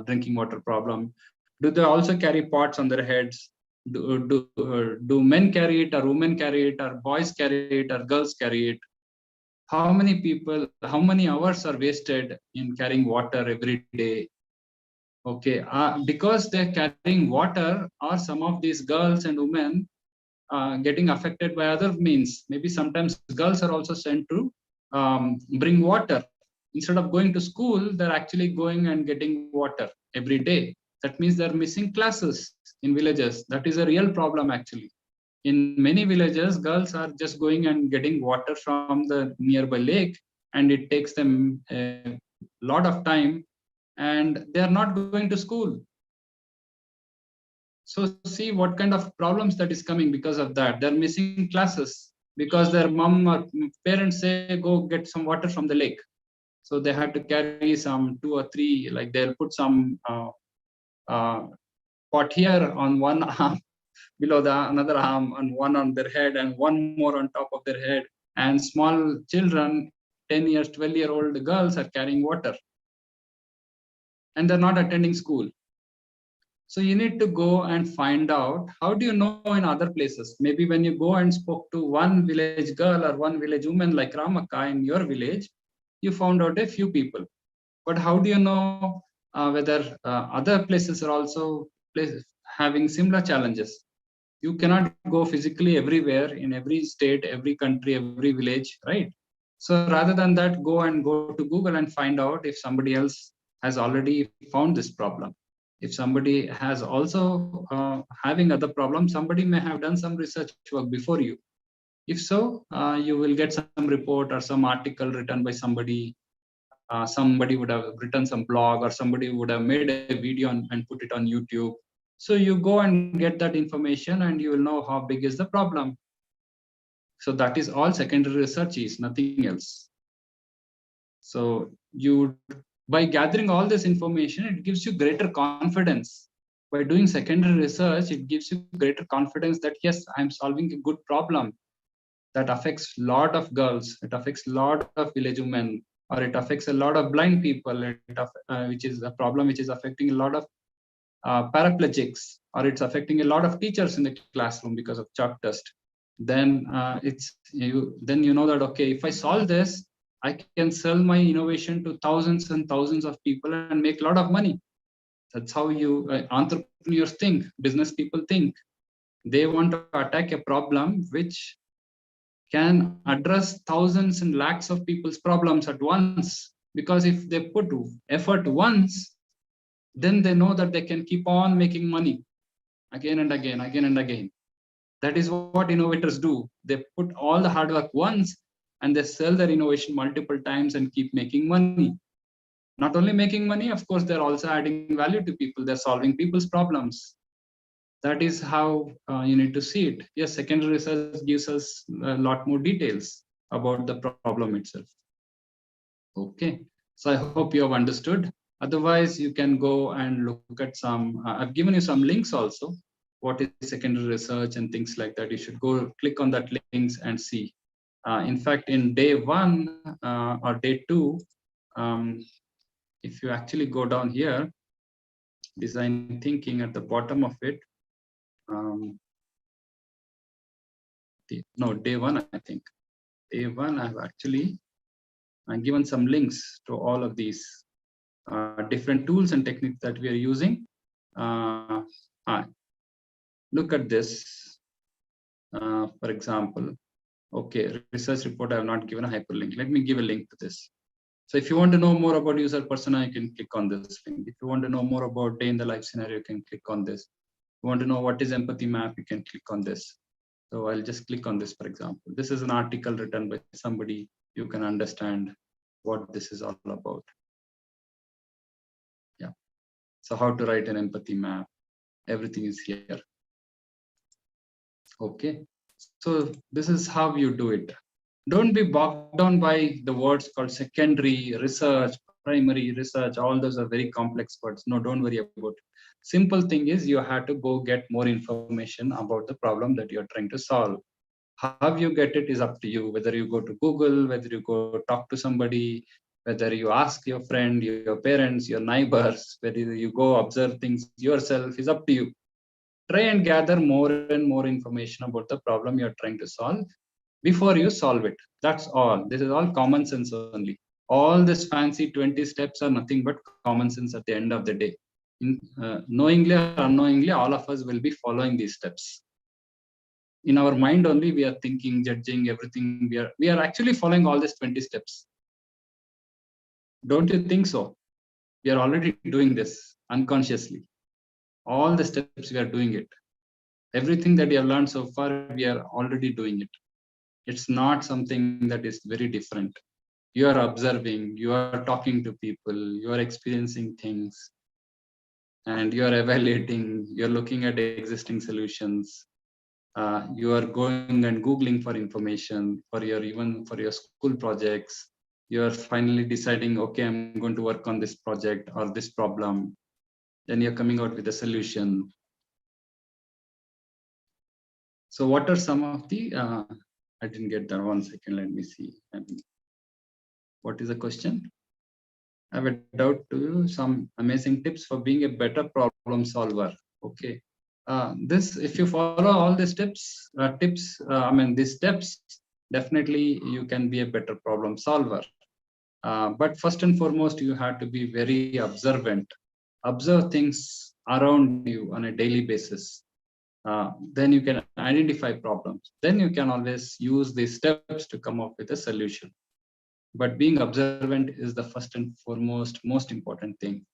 drinking water problem? Do they also carry pots on their heads? Do men carry it, or women carry it, or boys carry it, or girls carry it? How many people, how many hours are wasted in carrying water every day? Okay, because they're carrying water, or some of these girls and women getting affected by other means. Maybe sometimes girls are also sent to bring water. Instead of going to school, they're actually going and getting water every day. That means they're missing classes in villages. That is a real problem actually. In many villages, girls are just going and getting water from the nearby lake, and it takes them a lot of time, and they are not going to school. So see what kind of problems that is coming because of that. They're missing classes because their mom or parents say, go get some water from the lake. So they had to carry some 2 or 3, like they'll put some pot here on one arm, below the another arm, and one on their head, and one more on top of their head. And small children, 10 years, 12-year-old girls are carrying water. And they're not attending school. So you need to go and find out, how do you know in other places? Maybe when you go and spoke to one village girl or one village woman like Ramaka in your village, you found out a few people. But how do you know whether other places are also having similar challenges? You cannot go physically everywhere in every state, every country, every village, right? So rather than that, go to Google and find out if somebody else has already found this problem. If somebody has also having other problems, somebody may have done some research work before you. If so, you will get some report or some article written by somebody. Somebody would have written some blog, or somebody would have made a video and put it on YouTube. So you go and get that information, and you will know how big is the problem. So that is all secondary research is, nothing else. So by gathering all this information, it gives you greater confidence. By doing secondary research, it gives you greater confidence that yes, I'm solving a good problem that affects a lot of girls, it affects a lot of village women, or it affects a lot of blind people, which is a problem which is affecting a lot of paraplegics, or it's affecting a lot of teachers in the classroom because of chalk dust. then then you know that, okay, if I solve this, I can sell my innovation to thousands and thousands of people and make a lot of money. That's how you entrepreneurs think, business people think. They want to attack a problem which can address thousands and lakhs of people's problems at once. Because if they put effort once, then they know that they can keep on making money again and again, again and again. That is what innovators do. They put all the hard work once and they sell their innovation multiple times and keep making money. Not only making money, of course, they're also adding value to people. They're solving people's problems. That is how you need to see it. Yes, secondary research gives us a lot more details about the problem itself. Okay, so I hope you have understood. Otherwise, you can go and look at some, I've given you some links also. What is secondary research and things like that. You should go click on that links and see. In fact, in day 1 or day 2, if you actually go down here, design thinking at the bottom of it, no, day 1, I think. Day 1, I've actually given some links to all of these different tools and techniques that we are using. Look at this, for example. Okay, research report, I have not given a hyperlink. Let me give a link to this. So if you want to know more about user persona, you can click on this link. If you want to know more about day in the life scenario, you can click on this. If you want to know what is empathy map, you can click on this. So I'll just click on this, for example. This is an article written by somebody. You can understand what this is all about. Yeah. So how to write an empathy map. Everything is here. Okay. So this is how you do it. Don't be bogged down by the words called secondary research, primary research. All those are very complex words. No, don't worry about it. Simple thing is you have to go get more information about the problem that you're trying to solve. How you get it is up to you. Whether you go to Google, whether you go talk to somebody, whether you ask your friend, your parents, your neighbors, whether you go observe things yourself, is up to you. Try and gather more and more information about the problem you're trying to solve before you solve it. That's all. This is all common sense only. All this fancy 20 steps are nothing but common sense at the end of the day. Knowingly or unknowingly, all of us will be following these steps. In our mind only, we are thinking, judging everything. We are actually following all these 20 steps. Don't you think so? We are already doing this unconsciously. All the steps we are doing it. Everything that we have learned so far, we are already doing it. It's not something that is very different. You are observing, you are talking to people, you are experiencing things, and you are evaluating, you're looking at existing solutions. You are going and Googling for information for even for your school projects. You are finally deciding, okay, I'm going to work on this project or this problem. Then you're coming out with a solution. So what are some of the, I didn't get that. 1 second, let me see. What is the question? I have a doubt to you, some amazing tips for being a better problem solver. Okay. This, if you follow all these tips, these steps, definitely you can be a better problem solver. But first and foremost, you have to be very observant. Observe things around you on a daily basis. Then you can identify problems. Then you can always use these steps to come up with a solution. But being observant is the first and foremost, most important thing.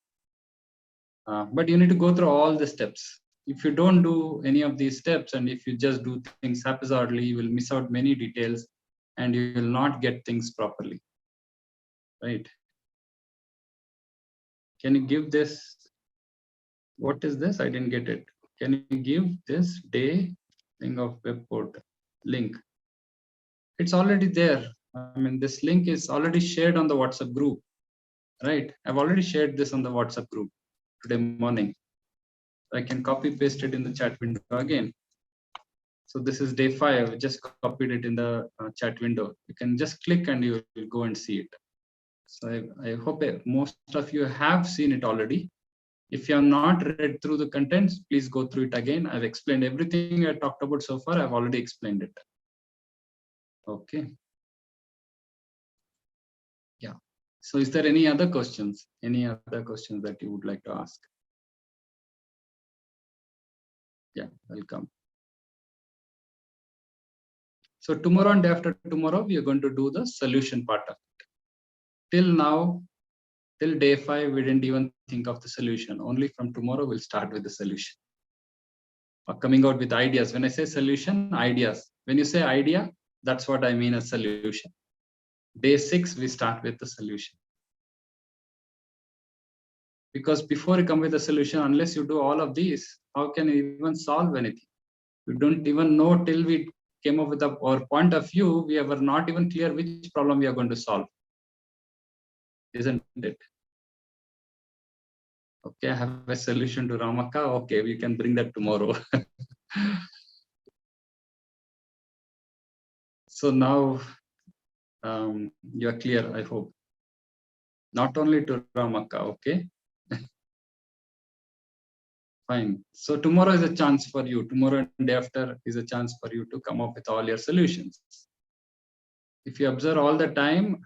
But you need to go through all the steps. If you don't do any of these steps, and if you just do things haphazardly, you will miss out many details and you will not get things properly. Right? Can you give this? What is this? I didn't get it. Can you give this day thing of web portal link? It's already there. I mean, this link is already shared on the WhatsApp group, right? I've already shared this on the WhatsApp group today morning. I can copy paste it in the chat window again. So this is day 5. I just copied it in the chat window. You can just click and you will go and see it. So I hope most of you have seen it already. If you have not read through the contents, please go through it again. I've explained everything I talked about so far. I've already explained it. Okay. Yeah. So is there any other questions? Any other questions that you would like to ask? Yeah, welcome. So tomorrow and day after tomorrow, we are going to do the solution part of it. Till now, till day 5, we didn't even think of the solution. Only from tomorrow, we'll start with the solution. Or coming out with ideas. When I say solution, ideas. When you say idea, that's what I mean as solution. Day 6, we start with the solution. Because before you come with a solution, unless you do all of these, how can you even solve anything? We don't even know till we came up with our point of view, we were not even clear which problem we are going to solve. Isn't it? Okay, I have a solution to Ramaka. Okay, we can bring that tomorrow. So now you are clear, I hope. Not only to Ramaka, okay? Fine. So tomorrow is a chance for you. Tomorrow and day after is a chance for you to come up with all your solutions. If you observe all the time,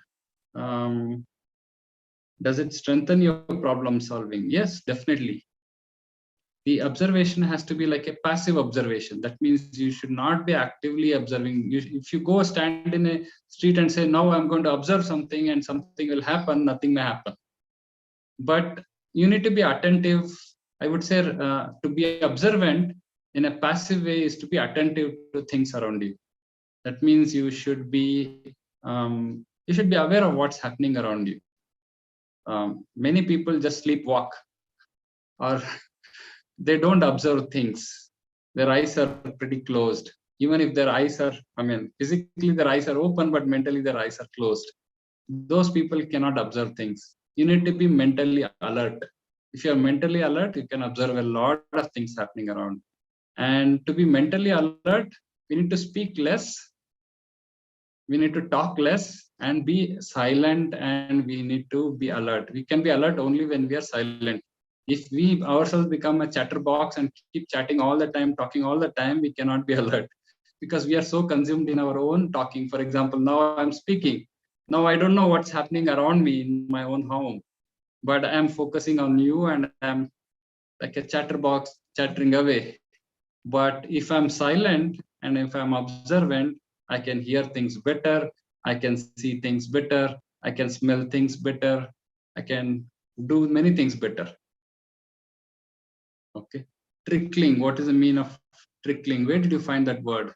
does it strengthen your problem solving? Yes, definitely. The observation has to be like a passive observation. That means you should not be actively observing. If you go stand in a street and say, now I'm going to observe something and something will happen, nothing may happen. But you need to be attentive. I would say to be observant in a passive way is to be attentive to things around you. That means you should be aware of what's happening around you. Many people just sleepwalk, or they don't observe things. Their eyes are pretty closed. Even if their eyes are, physically their eyes are open, but mentally their eyes are closed. Those people cannot observe things. You need to be mentally alert. If you're mentally alert, you can observe a lot of things happening around. And to be mentally alert, we need to speak less. We need to talk less and be silent, and we need to be alert. We can be alert only when we are silent. If we ourselves become a chatterbox and keep chatting all the time, talking all the time, we cannot be alert because we are so consumed in our own talking. For example, now I'm speaking. Now I don't know what's happening around me in my own home, but I'm focusing on you and I'm like a chatterbox chattering away. But if I'm silent and if I'm observant, I can hear things better. I can see things better. I can smell things better. I can do many things better. Okay. Trickling. What is the meaning of trickling? Where did you find that word?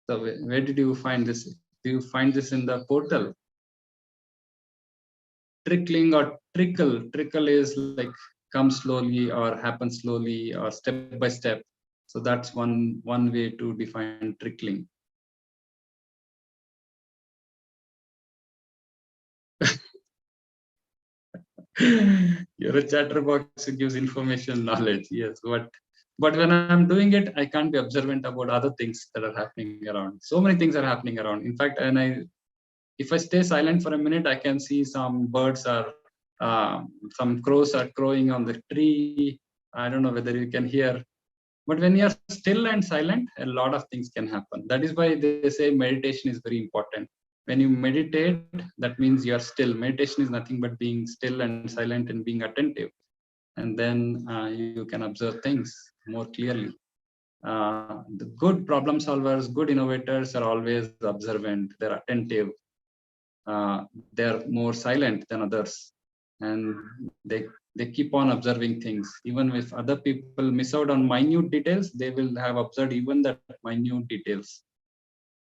So where did you find this? Do you find this in the portal? Trickling or trickle. Trickle is like come slowly or happen slowly or step by step. So that's one way to define trickling. You're a chatterbox who gives information knowledge. Yes, but when I'm doing it, I can't be observant about other things that are happening around. So many things are happening around. In fact, if I stay silent for a minute, I can see some birds are, some crows are crowing on the tree. I don't know whether you can hear. But when you're still and silent, a lot of things can happen. That is why they say meditation is very important. When you meditate, that means you're still. Meditation is nothing but being still and silent and being attentive. And then you can observe things more clearly. The good problem solvers, good innovators are always observant. They're attentive. They're more silent than others. And they keep on observing things. Even if other people miss out on minute details, they will have observed even that minute details.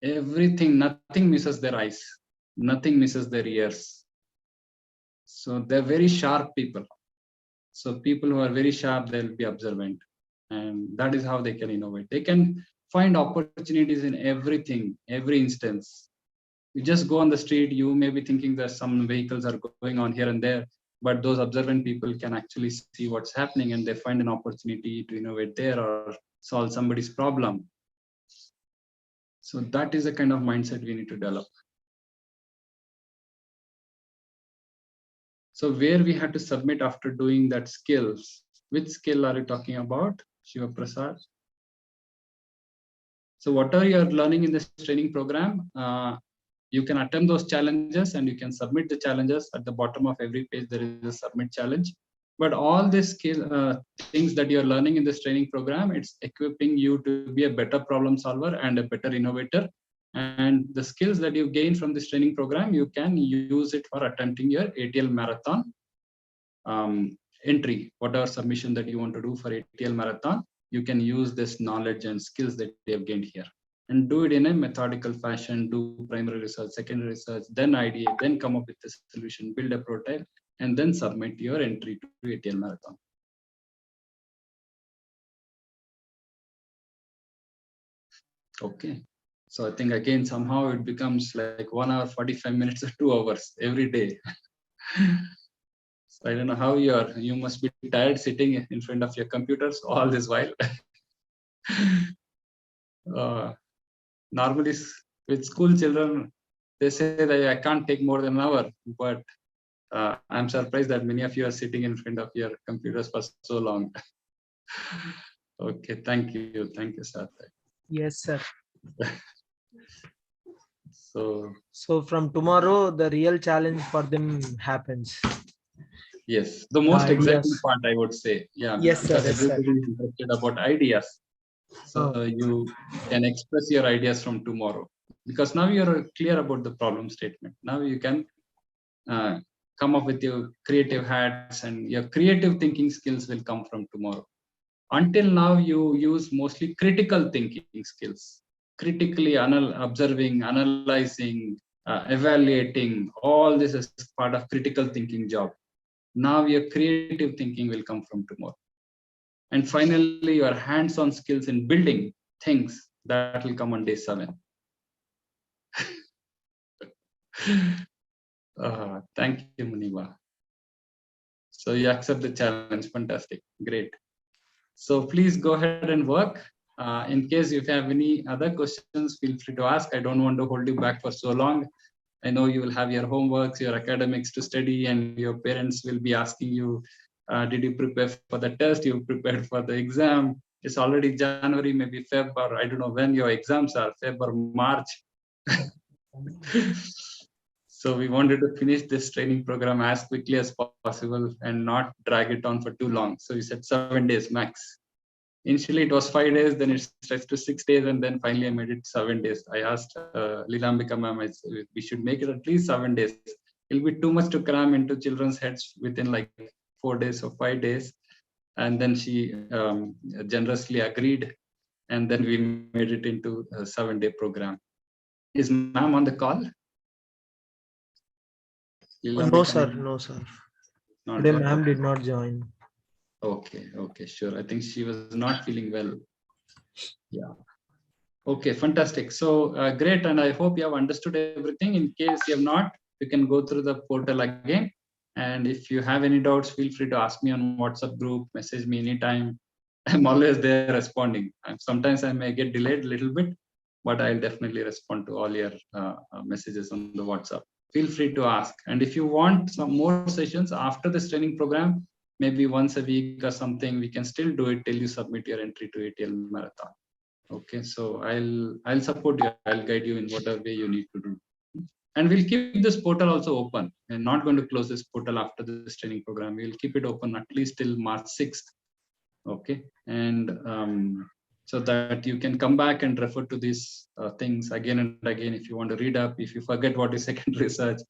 Everything, nothing misses their eyes, nothing misses their ears. So they're very sharp people. So people who are very sharp, they'll be observant. And that is how they can innovate. They can find opportunities in everything, every instance. You just go on the street, you may be thinking that some vehicles are going on here and there, but those observant people can actually see what's happening and they find an opportunity to innovate there or solve somebody's problem. So that is the kind of mindset we need to develop. So where we had to submit after doing that skills, which skill are you talking about, Shiva Prasad? So whatever you are learning in this training program, you can attempt those challenges and you can submit the challenges. At the bottom of every page, there is a submit challenge. But all these things that you're learning in this training program, it's equipping you to be a better problem solver and a better innovator. And the skills that you gain from this training program, you can use it for attempting your ATL Marathon entry. Whatever submission that you want to do for ATL Marathon, you can use this knowledge and skills that you have gained here. And do it in a methodical fashion, do primary research, secondary research, then ideate, then come up with a solution, build a prototype, and then submit your entry to ATL Marathon. Okay. So I think again, somehow it becomes like 1 hour, 45 minutes or 2 hours every day. So I don't know how you must be tired sitting in front of your computers all this while. Normally with school children, they say that I can't take more than an hour, but I'm surprised that many of you are sitting in front of your computers for so long. Okay, thank you, sir. Yes, sir. So from tomorrow, the real challenge for them happens. Yes, the most exciting ideas. part, I would say. Yeah, Yes, sir, because yes, sir. everybody is interested about ideas. So you can express your ideas from tomorrow. Because now you're clear about the problem statement. Now you can come up with your creative hats, and your creative thinking skills will come from tomorrow. Until now, you use mostly critical thinking skills. Critically observing, analyzing, evaluating, all this is part of critical thinking job. Now your creative thinking will come from tomorrow. And finally, your hands-on skills in building things, that will come on day 7. Thank you, Muniba. So you accept the challenge. Fantastic. Great. So please go ahead and work. In case you have any other questions, feel free to ask. I don't want to hold you back for so long. I know you will have your homeworks, your academics to study, and your parents will be asking you, did you prepare for the test? You prepared for the exam. It's already January, maybe Feb, or I don't know when your exams are, Feb or March. So we wanted to finish this training program as quickly as possible and not drag it on for too long. So we said 7 days max. Initially, it was 5 days, then it stretched to 6 days, and then finally I made it 7 days. I asked Lilambika ma'am, we should make it at least 7 days. It'll be too much to cram into children's heads within like 4 days or 5 days. And then she generously agreed, and then we made it into a 7-day program. Is ma'am on the call? No, sir. No, sir. Today, ma'am did not join. Okay, sure. I think she was not feeling well. Yeah. Okay, fantastic. So great, and I hope you have understood everything. In case you have not, you can go through the portal again. And if you have any doubts, feel free to ask me on WhatsApp group, message me anytime. I'm always there responding. Sometimes I may get delayed a little bit, but I'll definitely respond to all your messages on the WhatsApp. Feel free to ask. And if you want some more sessions after this training program, maybe once a week or something, we can still do it till you submit your entry to ATL Marathon. Okay, so I'll support you. I'll guide you in whatever way you need to do. And we'll keep this portal also open. We're not going to close this portal after this training program. We'll keep it open at least till March 6th. Okay, and so that you can come back and refer to these things again and again. If you want to read up, if you forget what is secondary research,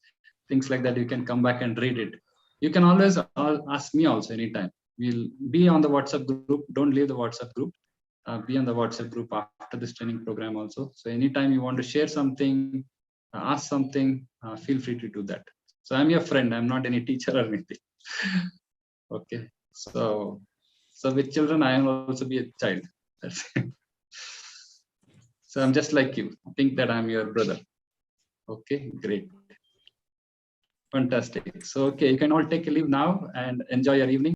things like that, you can come back and read it. You can always ask me also anytime. We'll be on the WhatsApp group. Don't leave the WhatsApp group. Be on the WhatsApp group after this training program also. So anytime you want to share something, ask something, feel free to do that. So I'm your friend. I'm not any teacher or anything. Okay. So with children, I am also be a child. So I'm just like you. Think that I'm your brother. Okay, great. Fantastic. So, okay, you can all take a leave now and enjoy your evening.